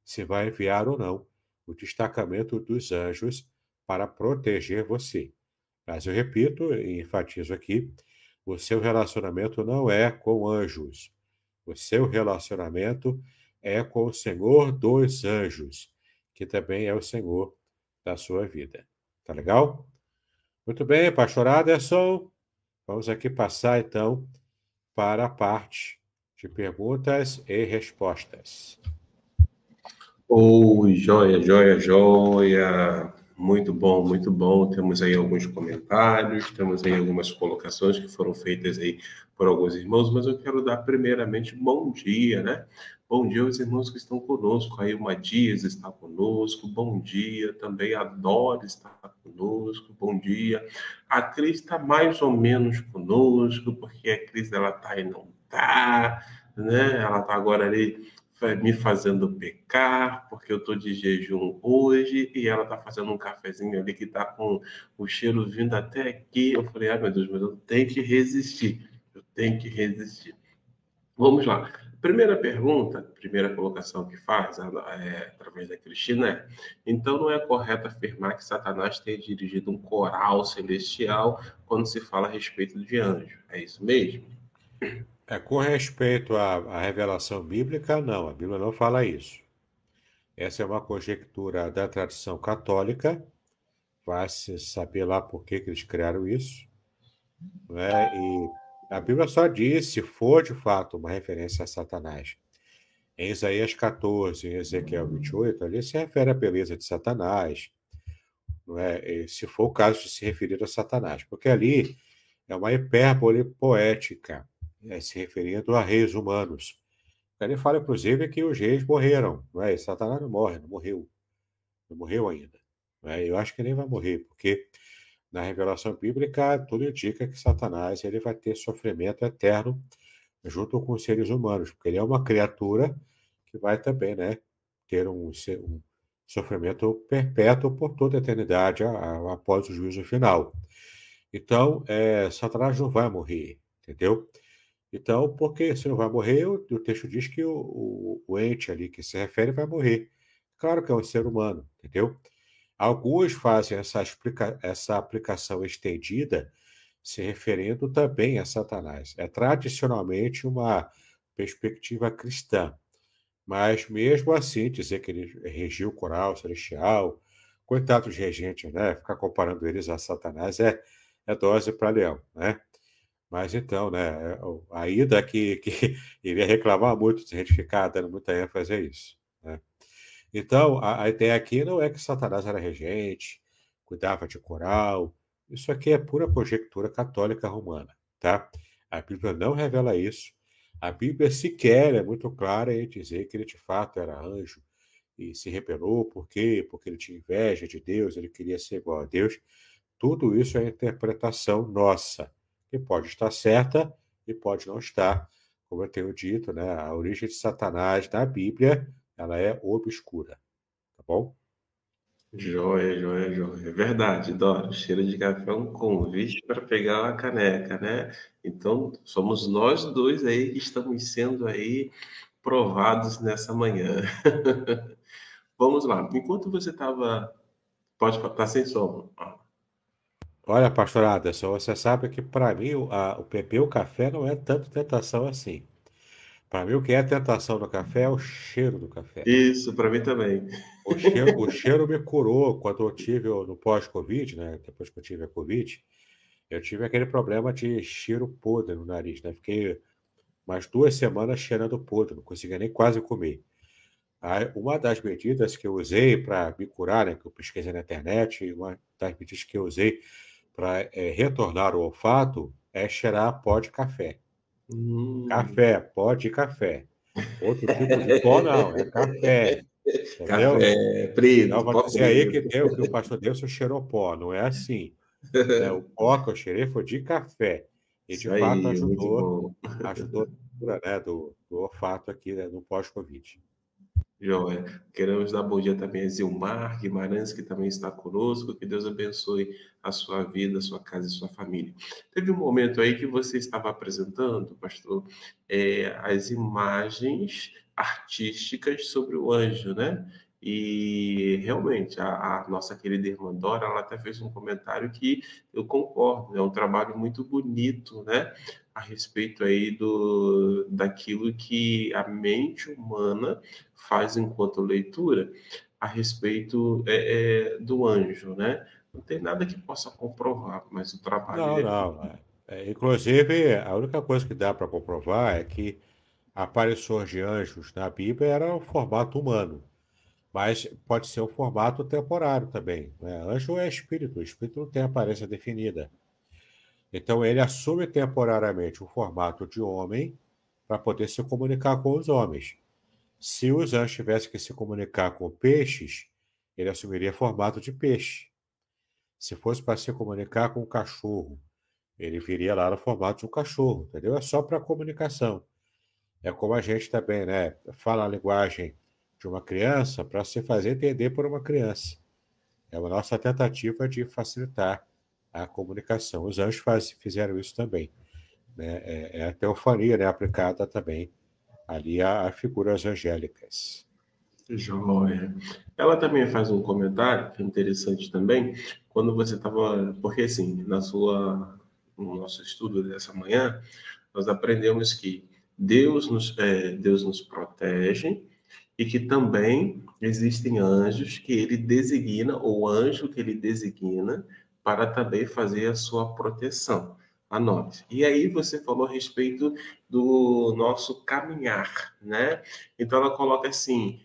se vai enviar ou não o destacamento dos anjos para proteger você. Mas eu repito e enfatizo aqui, o seu relacionamento não é com anjos. O seu relacionamento é com o Senhor dos anjos, que também é o Senhor da sua vida. Tá legal? Muito bem, pastor Aderson. Vamos aqui passar, então, para a parte de perguntas e respostas. Joia, joia, joia. Muito bom, muito bom. Temos aí alguns comentários, temos aí algumas colocações que foram feitas aí por alguns irmãos, mas eu quero dar primeiramente bom dia, né? Bom dia aos irmãos que estão conosco. Aí uma Dias está conosco, bom dia. Também a Dora está conosco, bom dia. A Cris está mais ou menos conosco, porque a Cris ela está e não está, né? Ela está agora ali me fazendo pecar, porque eu estou de jejum hoje, e ela está fazendo um cafezinho ali que está com o cheiro vindo até aqui. Eu falei, meu Deus, mas eu tenho que resistir, eu tenho que resistir. Vamos lá. Primeira pergunta, primeira colocação que faz através da Cristina então não é correto afirmar que Satanás tenha dirigido um coral celestial quando se fala a respeito de anjo. É isso mesmo? Com respeito à revelação bíblica, não, a Bíblia não fala isso. Essa é uma conjectura da tradição católica, vai-se saber lá por que eles criaram isso, né? E a Bíblia só diz se for de fato uma referência a Satanás. Em Isaías 14, em Ezequiel 28, ali se refere à beleza de Satanás, não é? E se for o caso de se referir a Satanás, porque ali é uma hipérbole poética, se referindo a reis humanos. Ele fala, inclusive, que os reis morreram, não é? E Satanás não morre, não morreu ainda. Não é? Eu acho que nem vai morrer, porque na revelação bíblica tudo indica que Satanás ele vai ter sofrimento eterno junto com os seres humanos, porque ele é uma criatura que vai também, né, ter um sofrimento perpétuo por toda a eternidade após o juízo final. Então, Satanás não vai morrer, entendeu? Então, porque se não vai morrer, o texto diz que o ente ali que se refere vai morrer. Claro que é um ser humano, entendeu? Alguns fazem essa aplicação estendida se referindo também a Satanás. É tradicionalmente uma perspectiva cristã, mas mesmo assim, dizer que ele regiu o coral celestial, coitados regentes, né? Ficar comparando eles a Satanás é dose para leão, né? Mas então, né? Ainda que ele ia reclamar muito se a gente ficar dando muita ênfase a isso, né? Então, a ideia aqui não é que Satanás era regente, cuidava de coral. Isso aqui é pura conjectura católica romana, tá? A Bíblia não revela isso. A Bíblia sequer é muito clara em dizer que ele de fato era anjo e se rebelou. Por quê? Porque ele tinha inveja de Deus, ele queria ser igual a Deus. Tudo isso é interpretação nossa, que pode estar certa e pode não estar. Como eu tenho dito, né? A origem de Satanás na Bíblia, ela é obscura, tá bom? Joia, joia, joia. É verdade, Dora. O cheiro de café é um convite para pegar uma caneca, né? Então, somos nós dois aí que estamos sendo aí provados nessa manhã. Vamos lá. Enquanto você estava. Pode estar sem som. Olha, pastor Anderson, você sabe que para mim o beber o café não é tanto tentação assim. Para mim, o que é tentação no café é o cheiro do café. Isso, para mim também. O cheiro me curou quando eu tive no pós-Covid, né? Depois que eu tive a Covid, eu tive aquele problema de cheiro podre no nariz, né? Fiquei umas 2 semanas cheirando podre, não conseguia nem quase comer. Aí, uma das medidas que eu usei para me curar, né? Que eu pesquisei na internet, e uma das medidas que eu usei para retornar o olfato é cheirar pó de café. Hum. Café, pó de café. Outro tipo de pó não, é café, entendeu? Café Então, preto, vou pó dizer aí que, preto. que o pastor Deus cheirou pó, não é assim, né? O pó que eu cheirei foi de café, e de Isso fato aí, muito ajudou, bom. ajudou a cura, né, do olfato aqui, né, no pós-Covid. Joia. Queremos dar bom dia também a Zilmar Guimarães, que também está conosco. Que Deus abençoe a sua vida, a sua casa e sua família. Teve um momento aí que você estava apresentando, pastor, as imagens artísticas sobre o anjo, né? E realmente, a nossa querida irmã Dora, ela até fez um comentário que eu concordo, é um trabalho muito bonito, né? A respeito aí daquilo que a mente humana faz enquanto leitura a respeito do anjo, né? Não tem nada que possa comprovar, mas o trabalho Não, ele é não. Inclusive, a única coisa que dá para comprovar é que aparições de anjos na Bíblia era o formato humano, mas pode ser um formato temporário também, né? Anjo é espírito, o espírito não tem aparência definida. Então, ele assume temporariamente o formato de homem para poder se comunicar com os homens. Se os anjos tivessem que se comunicar com peixes, ele assumiria formato de peixe. Se fosse para se comunicar com um cachorro, ele viria lá no formato de um cachorro, entendeu? É só para comunicação. É como a gente também, né? Fala a linguagem de uma criança para se fazer entender por uma criança. É a nossa tentativa de facilitar a comunicação. Os anjos fizeram isso também, né? É a teofania, né? Aplicada também ali a figuras angélicas. joia. Ela também faz um comentário que é interessante também, quando você estava, porque assim, no nosso estudo dessa manhã, nós aprendemos que Deus nos protege e que também existem anjos que ele designa, ou anjo que ele designa, para também fazer a sua proteção a nós. E aí você falou a respeito do nosso caminhar, né? Então ela coloca assim,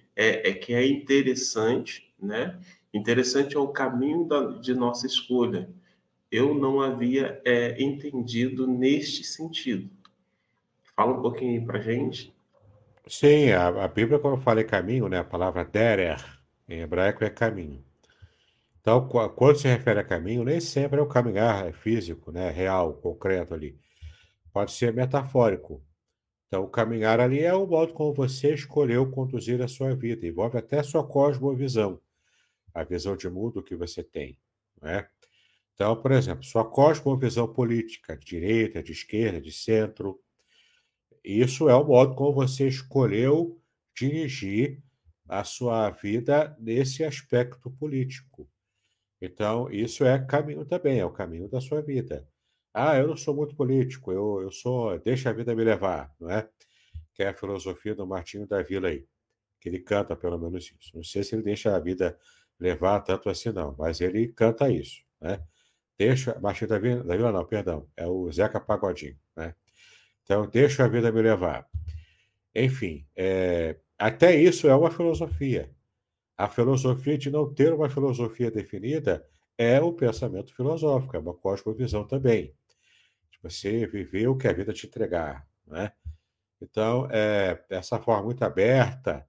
que é interessante, né? Interessante é o caminho de nossa escolha. Eu não havia entendido neste sentido. Fala um pouquinho aí pra gente. Sim, a Bíblia, quando fala em caminho, né? A palavra derer, em hebraico, é caminho. Então, quando se refere a caminho, nem sempre é o caminhar físico, né? Real, concreto ali. Pode ser metafórico. Então, caminhar ali é o modo como você escolheu conduzir a sua vida, envolve até a sua cosmovisão. a visão de mundo que você tem, não é? Então, por exemplo, sua cosmovisão política, de direita, de esquerda, de centro, isso é o modo como você escolheu dirigir a sua vida nesse aspecto político. Então, isso é caminho também, é o caminho da sua vida. Ah, eu não sou muito político, eu sou, deixa a vida me levar, não é? Que é a filosofia do Martinho da Vila aí, que ele canta pelo menos isso. Não sei se ele deixa a vida levar tanto assim, não, mas ele canta isso, né? Deixa, Martinho da Vila não, perdão, é o Zeca Pagodinho, né? Então, deixa a vida me levar. Enfim, até isso é uma filosofia. A filosofia de não ter uma filosofia definida é o pensamento filosófico, é uma cosmovisão também. De você viver o que a vida te entregar, né? Então, essa forma muito aberta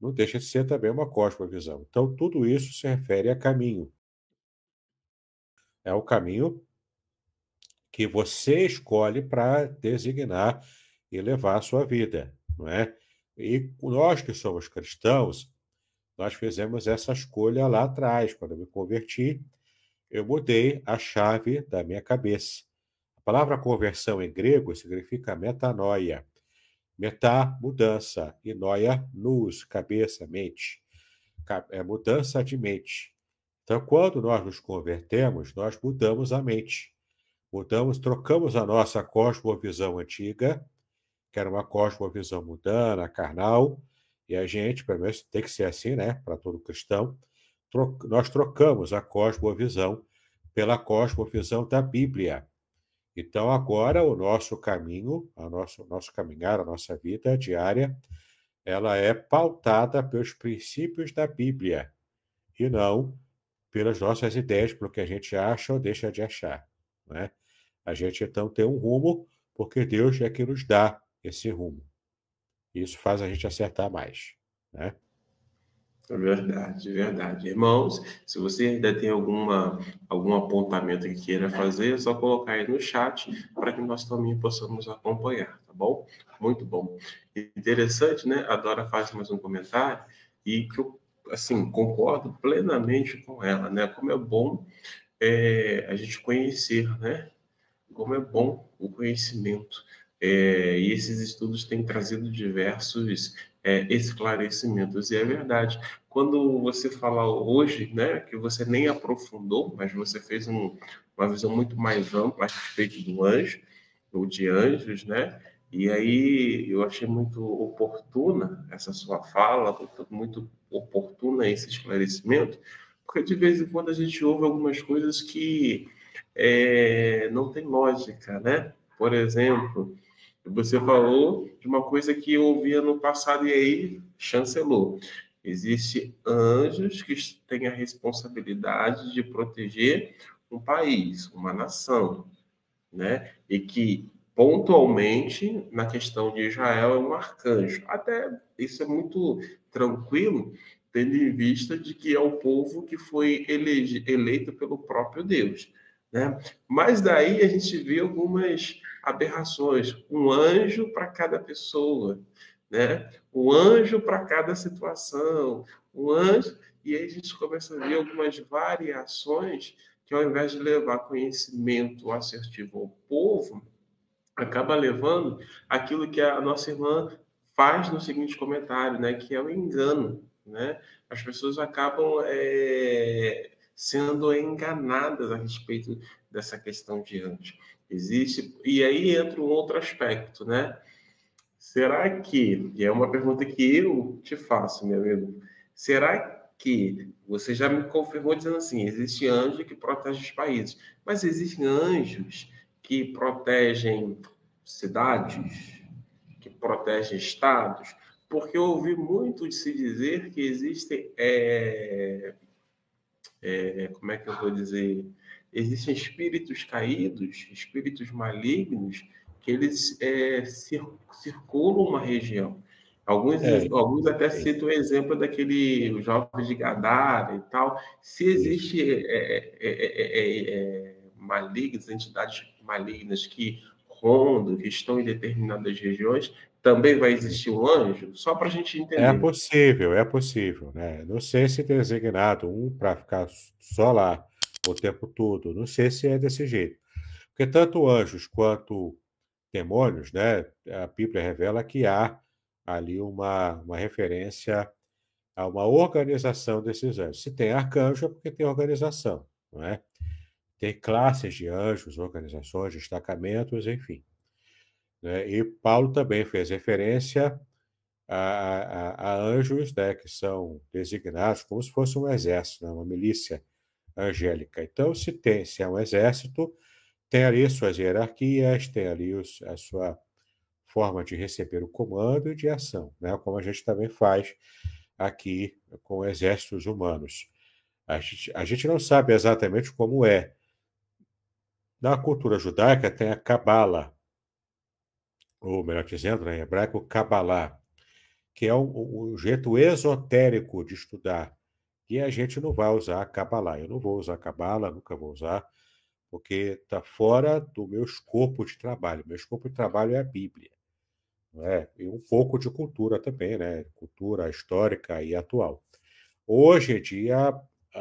não deixa de ser também uma cosmovisão. Então, tudo isso se refere a caminho. É o caminho que você escolhe para designar e levar a sua vida, não é? E nós que somos cristãos, nós fizemos essa escolha lá atrás, quando eu me converti, eu mudei a chave da minha cabeça. A palavra conversão em grego significa metanoia. Metá, mudança, e noia, nous, cabeça, mente. É mudança de mente. Então, quando nós nos convertemos, nós mudamos a mente. Mudamos, trocamos a nossa cosmovisão antiga, que era uma cosmovisão mundana, carnal, e a gente, pelo menos tem que ser assim, né, para todo cristão, nós trocamos a cosmovisão pela cosmovisão da Bíblia. Então, agora, o nosso caminho, nosso caminhar, a nossa vida diária, ela é pautada pelos princípios da Bíblia e não pelas nossas ideias, pelo que a gente acha ou deixa de achar, né? A gente, então, tem um rumo, porque Deus é que nos dá esse rumo. Isso faz a gente acertar mais, né? É verdade, verdade. Irmãos, se você ainda tem algum apontamento que queira fazer, é só colocar aí no chat para que nós também possamos acompanhar, tá bom? Muito bom. Interessante, né? A Dora faz mais um comentário e que eu, assim, concordo plenamente com ela, né? Como é bom a gente conhecer, né? Como é bom o conhecimento. E esses estudos têm trazido diversos esclarecimentos. E é verdade. Quando você fala hoje, né, que você nem aprofundou, mas você fez uma visão muito mais ampla a respeito do anjo, ou de anjos, né? E aí eu achei muito oportuna essa sua fala, muito oportuna esse esclarecimento, porque de vez em quando a gente ouve algumas coisas que não tem lógica, né? Por exemplo, você falou de uma coisa que eu ouvia no passado e aí chancelou. Existem anjos que têm a responsabilidade de proteger um país, uma nação, né? E que pontualmente na questão de Israel é um arcanjo. Até isso é muito tranquilo, tendo em vista de que é o povo que foi eleito pelo próprio Deus, né? Mas daí a gente vê algumas aberrações, um anjo para cada pessoa, né? Um anjo para cada situação, um anjo, e aí a gente começa a ver algumas variações que ao invés de levar conhecimento assertivo ao povo, acaba levando aquilo que a nossa irmã faz no seguinte comentário, né, que é o engano, né? As pessoas acabam sendo enganadas a respeito dessa questão de anjo. Existe, e aí entra um outro aspecto, né? Será que, e é uma pergunta que eu te faço, meu amigo, será que você já me confirmou dizendo assim, existe anjo que protege os países, mas existem anjos que protegem cidades, que protegem estados? Porque eu ouvi muito de se dizer que existem, como é que eu vou dizer, existem espíritos caídos, espíritos malignos, que eles circulam uma região. Alguns, É, alguns até sim, citam o exemplo daquele jovem de Gadara e tal. Se isso. existe malignos, entidades malignas que rondam, que estão em determinadas regiões, também vai existir um anjo? Só para a gente É entender. possível, né? Não sei se designado um para ficar só lá o tempo todo. Não sei se é desse jeito. Porque tanto anjos quanto demônios, né? A Bíblia revela que há ali uma referência a uma organização desses anjos. Se tem arcanjo, é porque tem organização, não é? Tem classes de anjos, organizações, destacamentos, enfim. Né? E Paulo também fez referência a anjos, né, que são designados como se fosse um exército, né, uma milícia angélica. Então, se é um exército, tem ali suas hierarquias, tem ali a sua forma de receber o comando e de ação, né, como a gente também faz aqui com exércitos humanos. A gente não sabe exatamente como é. Na cultura judaica tem a Cabala, ou melhor dizendo, né, em hebraico, Kabbalah, que é um jeito esotérico de estudar. E a gente não vai usar a Kabbalah. Eu não vou usar a Kabbalah, nunca vou usar, porque está fora do meu escopo de trabalho. Meu escopo de trabalho é a Bíblia, não é? E um pouco de cultura também, né? Cultura histórica e atual. Hoje em dia,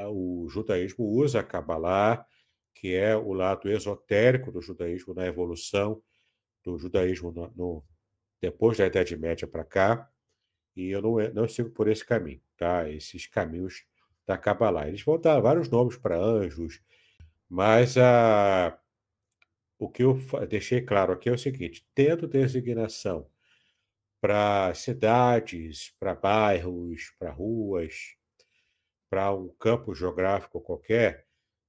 o judaísmo usa a Kabbalah, que é o lado esotérico do judaísmo na evolução do judaísmo depois da Idade Média para cá, e eu não sigo por esse caminho, tá? Esses caminhos da Kabbalah. Eles vão dar vários nomes para anjos, mas o que eu deixei claro aqui é o seguinte: tendo designação para cidades, para bairros, para ruas, para um campo geográfico qualquer,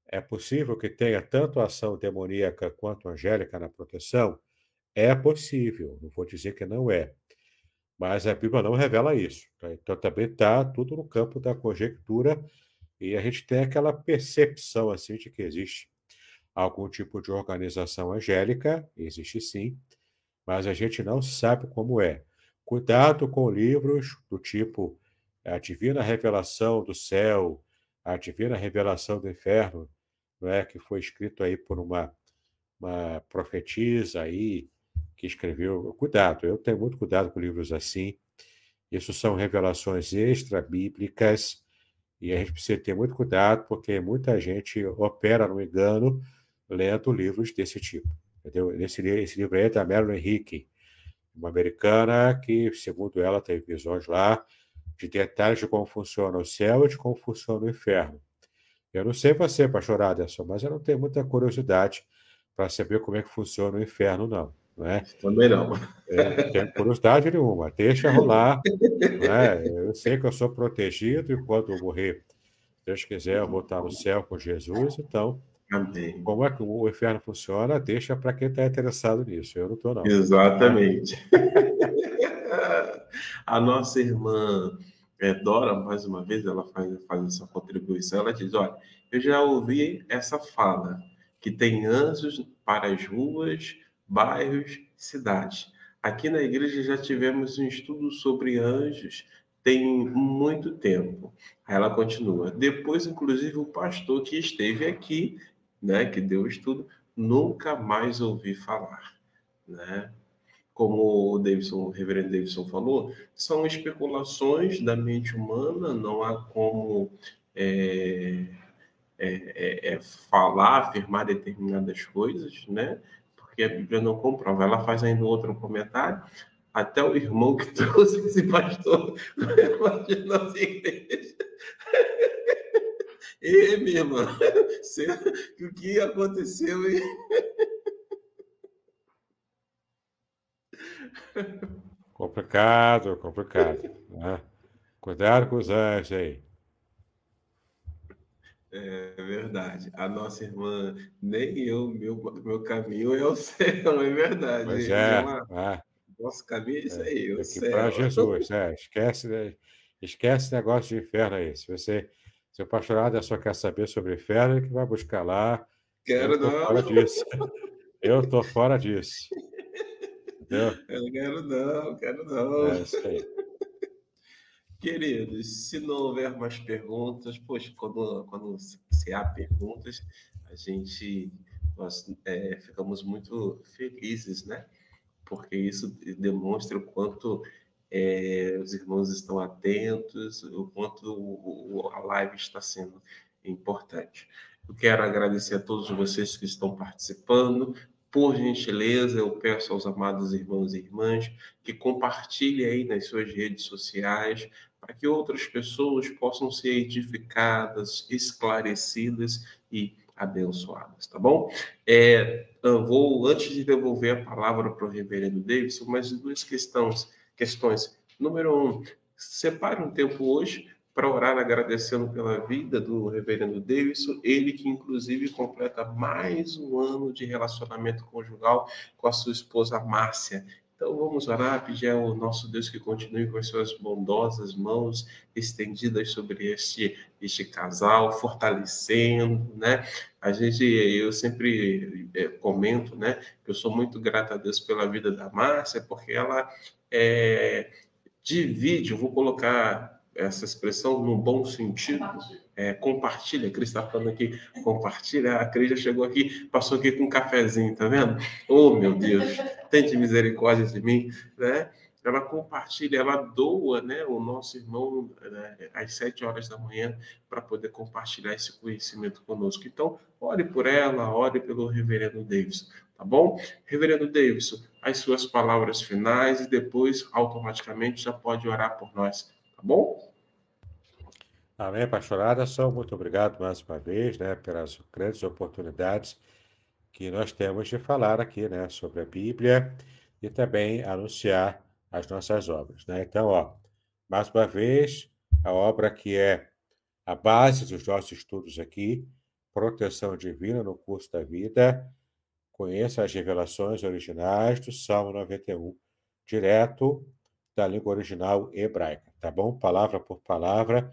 é possível que tenha tanto ação demoníaca quanto angélica na proteção? É possível, não vou dizer que não é. Mas a Bíblia não revela isso, tá? Então também está tudo no campo da conjectura e a gente tem aquela percepção assim de que existe algum tipo de organização angélica, existe sim, mas a gente não sabe como é. Cuidado com livros do tipo A Divina Revelação do Céu, A Divina Revelação do Inferno, não é? Que foi escrito aí por uma profetisa aí que escreveu. Cuidado, eu tenho muito cuidado com livros assim. Isso são revelações extra-bíblicas e a gente precisa ter muito cuidado porque muita gente opera no engano lendo livros desse tipo. Entendeu? Esse livro aí é da Marilyn Hickey, uma americana que, segundo ela, teve visões lá de detalhes de como funciona o céu e de como funciona o inferno. Eu não sei você, pastor Aderson, mas eu não tenho muita curiosidade para saber como é que funciona o inferno, não. Não é? Também não. Eu não tenho curiosidade nenhuma. Deixa rolar. Não é? Eu sei que eu sou protegido e quando eu morrer, se Deus quiser, eu vou estar no céu com Jesus. Então, Amém. como é que o inferno funciona, deixa para quem está interessado nisso. Eu não estou, não. Exatamente. A nossa irmã Dora, mais uma vez, ela faz essa contribuição. Ela diz: olha, eu já ouvi essa fala, que tem anjos para as ruas, bairros, cidades. Aqui na igreja já tivemos um estudo sobre anjos tem muito tempo. Aí ela continua. Depois, inclusive, o pastor que esteve aqui, né, que deu o estudo, nunca mais ouvi falar, né? Como o reverendo Davidson falou, são especulações da mente humana, não há como é, falar, afirmar determinadas coisas, né? Porque a Bíblia não comprova. Ela faz ainda outro comentário. Até o irmão que trouxe esse pastor para nossa igreja. E, minha irmã, o que aconteceu? Complicado, complicado. Né? Cuidado com os anjos aí. É verdade. A nossa irmã, nem eu, meu caminho é o céu, é verdade. Pois Diz é, ela, nosso caminho é isso aí, o tem que ir para céu. Jesus. Esquece, né? Esquece esse negócio de inferno aí. Se o pastorado só quer saber sobre o inferno, ele que vai buscar lá. Eu Quero estou fora não, disso. Eu estou fora disso. Entendeu? eu quero não, quero não. É isso aí. Queridos, se não houver mais perguntas, poxa, quando se há perguntas, nós ficamos muito felizes, né? porque isso demonstra o quanto os irmãos estão atentos, o quanto a live está sendo importante. Eu quero agradecer a todos vocês que estão participando. Por gentileza, eu peço aos amados irmãos e irmãs que compartilhem aí nas suas redes sociais, para que outras pessoas possam ser edificadas, esclarecidas e abençoadas, tá bom? Eu vou, antes de devolver a palavra para o reverendo Davidson, mais duas questões. Número 1, separe um tempo hoje para orar agradecendo pela vida do reverendo Davidson, ele que inclusive completa mais um ano de relacionamento conjugal com a sua esposa Márcia. Então vamos orar, pedir ao nosso Deus que continue com as suas bondosas mãos estendidas sobre este casal, fortalecendo, né? Eu sempre comento, né, que eu sou muito grato a Deus pela vida da Márcia, porque ela divide, eu vou colocar essa expressão no bom sentido, compartilha, a Cris está falando aqui, compartilha, a Cris já chegou aqui, passou aqui com um cafezinho, tá vendo? Oh, meu Deus, tente misericórdia de mim, né? Ela compartilha, ela doa, né, o nosso irmão, né, às 7 horas da manhã para poder compartilhar esse conhecimento conosco. Então, ore por ela, ore pelo reverendo Davidson, tá bom? Reverendo Davidson, as suas palavras finais e depois, automaticamente, já pode orar por nós, tá bom? Amém, pastor Aderson. Muito obrigado mais uma vez, né, pelas grandes oportunidades que nós temos de falar aqui, né, sobre a Bíblia e também anunciar as nossas obras, né? Então, mais uma vez, a obra que é a base dos nossos estudos aqui, Proteção Divina no Curso da Vida. Conheça as revelações originais do Salmo 91, direto da língua original hebraica, tá bom? Palavra por palavra,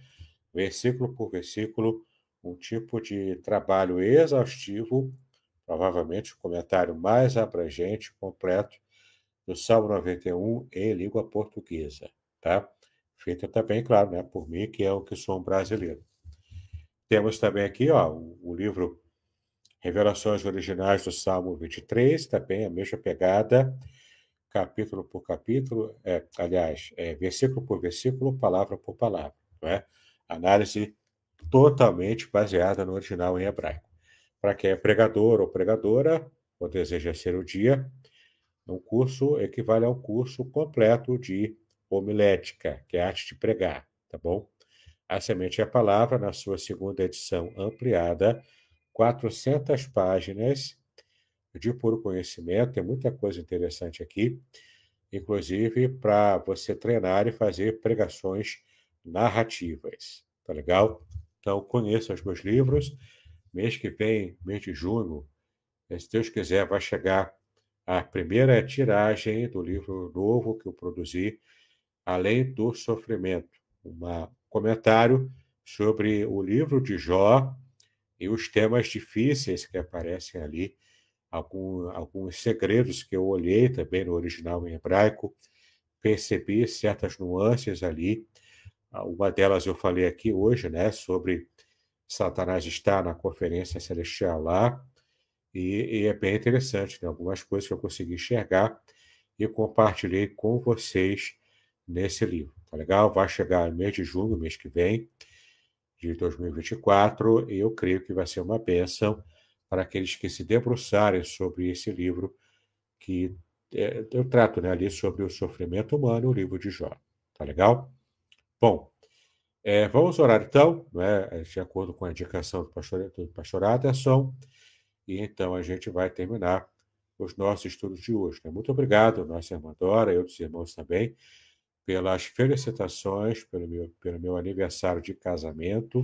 versículo por versículo, um tipo de trabalho exaustivo, provavelmente o comentário mais abrangente, completo, do Salmo 91 em língua portuguesa, tá? Feito também, claro, né, por mim, que é o que sou um brasileiro. Temos também aqui, o livro Revelações Originais do Salmo 23, também a mesma pegada, capítulo por capítulo, versículo por versículo, palavra por palavra, não é? Análise totalmente baseada no original em hebraico. Para quem é pregador ou pregadora, ou deseja ser o dia, um curso equivale a um curso completo de homilética, que é a arte de pregar, tá bom? A Semente é a Palavra, na sua segunda edição ampliada, 400 páginas de puro conhecimento, tem muita coisa interessante aqui, inclusive para você treinar e fazer pregações narrativas, tá legal? Então, conheça os meus livros. Mês que vem, mês de junho, se Deus quiser, vai chegar a primeira tiragem do livro novo que eu produzi, Além do Sofrimento, um comentário sobre o livro de Jó e os temas difíceis que aparecem ali, alguns segredos que eu olhei também no original em hebraico, percebi certas nuances ali. Uma delas eu falei aqui hoje, né, sobre Satanás estar na conferência celestial lá, e é bem interessante, né, algumas coisas que eu consegui enxergar e compartilhei com vocês nesse livro, tá legal? Vai chegar no mês de junho, mês que vem, de 2024, e eu creio que vai ser uma bênção para aqueles que se debruçarem sobre esse livro que eu trato, né, ali sobre o sofrimento humano, o livro de Jó. Tá legal? Bom, vamos orar então, né, de acordo com a indicação do pastor Aderson, e então a gente vai terminar os nossos estudos de hoje, né? Muito obrigado, nossa irmã Dora e outros irmãos também, pelas felicitações, pelo meu aniversário de casamento,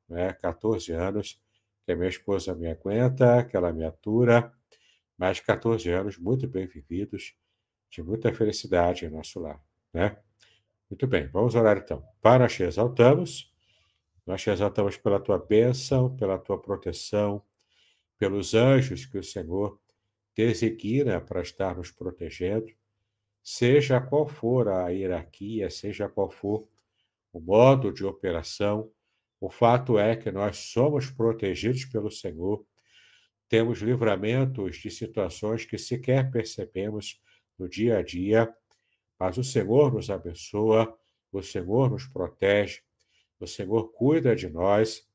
né, 14 anos, que a minha esposa me aguenta, que ela me atura, mas 14 anos muito bem vividos, de muita felicidade em nosso lar, né? Muito bem, vamos orar então. Pai, nós te exaltamos pela tua bênção, pela tua proteção, pelos anjos que o Senhor designa para estar nos protegendo, seja qual for a hierarquia, seja qual for o modo de operação, o fato é que nós somos protegidos pelo Senhor, temos livramentos de situações que sequer percebemos no dia a dia, mas o Senhor nos abençoa, o Senhor nos protege, o Senhor cuida de nós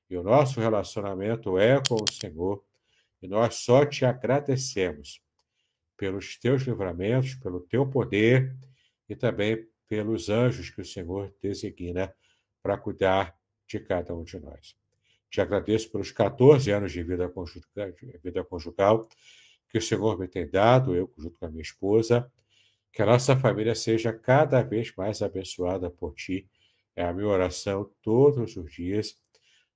e o nosso relacionamento é com o Senhor e nós só te agradecemos pelos teus livramentos, pelo teu poder e também pelos anjos que o Senhor designa para cuidar de cada um de nós. Te agradeço pelos 14 anos de vida conjugal que o Senhor me tem dado, eu junto com a minha esposa, que a nossa família seja cada vez mais abençoada por Ti. É a minha oração todos os dias,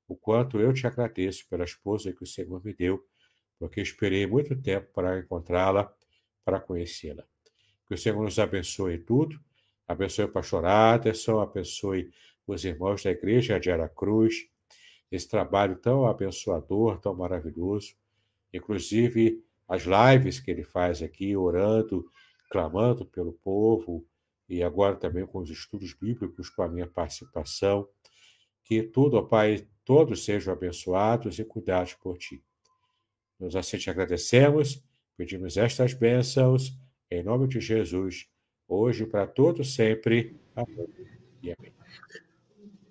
o quanto eu te agradeço pela esposa que o Senhor me deu, porque esperei muito tempo para encontrá-la, para conhecê-la. Que o Senhor nos abençoe em tudo, abençoe o pastor Aderson, abençoe os irmãos da igreja de Aracruz, esse trabalho tão abençoador, tão maravilhoso, inclusive as lives que ele faz aqui, orando, clamando pelo povo, e agora também com os estudos bíblicos, com a minha participação. Que tudo, ó Pai, todos sejam abençoados e cuidados por Ti. Nós assim te agradecemos, pedimos estas bênçãos, em nome de Jesus, hoje e para todos sempre. Amém e amém.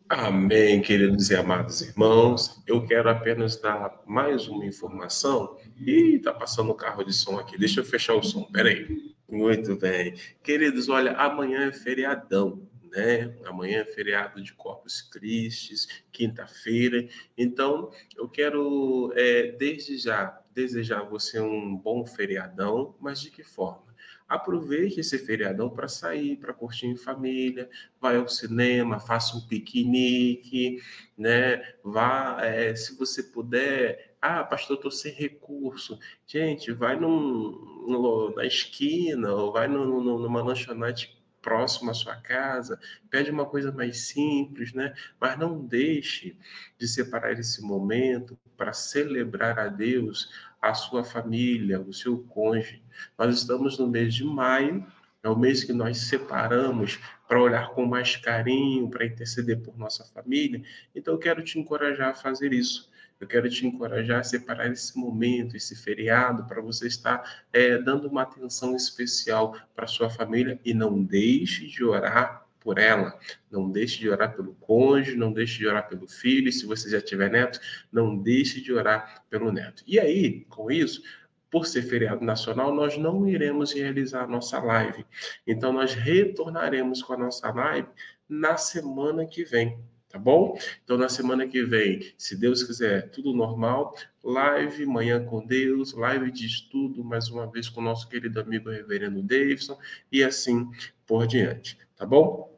Amém, queridos e amados irmãos. Eu quero apenas dar mais uma informação. Ih, tá passando o carro de som aqui. Deixa eu fechar o som, peraí. Muito bem. Queridos, olha, amanhã é feriadão, né? Amanhã é feriado de Corpus Christi, quinta-feira. Então, eu quero, desde já, desejar a você um bom feriadão, mas de que forma? Aproveite esse feriadão para sair, para curtir em família, vai ao cinema, faça um piquenique, né? Vá, se você puder. Ah, pastor, estou sem recurso. Gente, vai na esquina, ou vai numa lanchonete próximo à sua casa, pede uma coisa mais simples, né? Mas não deixe de separar esse momento para celebrar a Deus, a sua família, o seu cônjuge. Nós estamos no mês de maio, é o mês que nós separamos para olhar com mais carinho, para interceder por nossa família. Então, eu quero te encorajar a fazer isso. Eu quero te encorajar a separar esse momento, esse feriado, para você estar dando uma atenção especial para sua família e não deixe de orar por ela. Não deixe de orar pelo cônjuge, não deixe de orar pelo filho. E se você já tiver neto, não deixe de orar pelo neto. E aí, com isso, por ser feriado nacional, nós não iremos realizar a nossa live. Então, nós retornaremos com a nossa live na semana que vem, tá bom? Então, na semana que vem, se Deus quiser, tudo normal, live Manhã com Deus, live de estudo, mais uma vez com o nosso querido amigo Reverendo Davidson, e assim por diante, tá bom?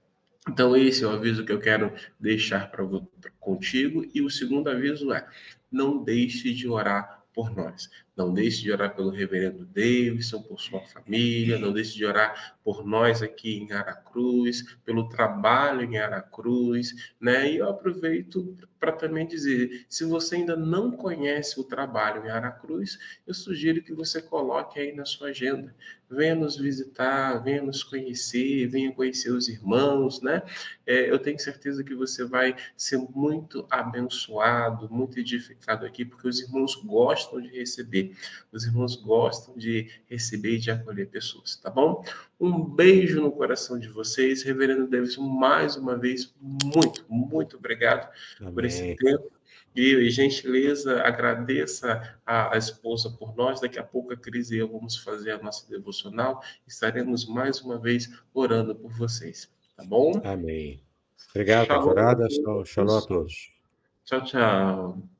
Então, esse é o aviso que eu quero deixar contigo. E o segundo aviso é: não deixe de orar por nós. Não deixe de orar pelo reverendo Davidson, por sua família. Não deixe de orar por nós aqui em Aracruz, pelo trabalho em Aracruz, né? E eu aproveito para também dizer, se você ainda não conhece o trabalho em Aracruz, eu sugiro que você coloque aí na sua agenda. Venha nos visitar, venha nos conhecer, venha conhecer os irmãos, né? Eu tenho certeza que você vai ser muito abençoado, muito edificado aqui, porque os irmãos gostam de receber. Os irmãos gostam de receber e de acolher pessoas, tá bom? Um beijo no coração de vocês. Reverendo Davidson, mais uma vez, muito, muito obrigado por esse tempo. E, gentileza, agradeça a esposa por nós. Daqui a pouco a Cris e eu vamos fazer a nossa devocional. Estaremos mais uma vez orando por vocês, tá bom? Amém. Obrigado, Shalom pastor a Aderson. Shalom a todos. todos. Tchau, tchau.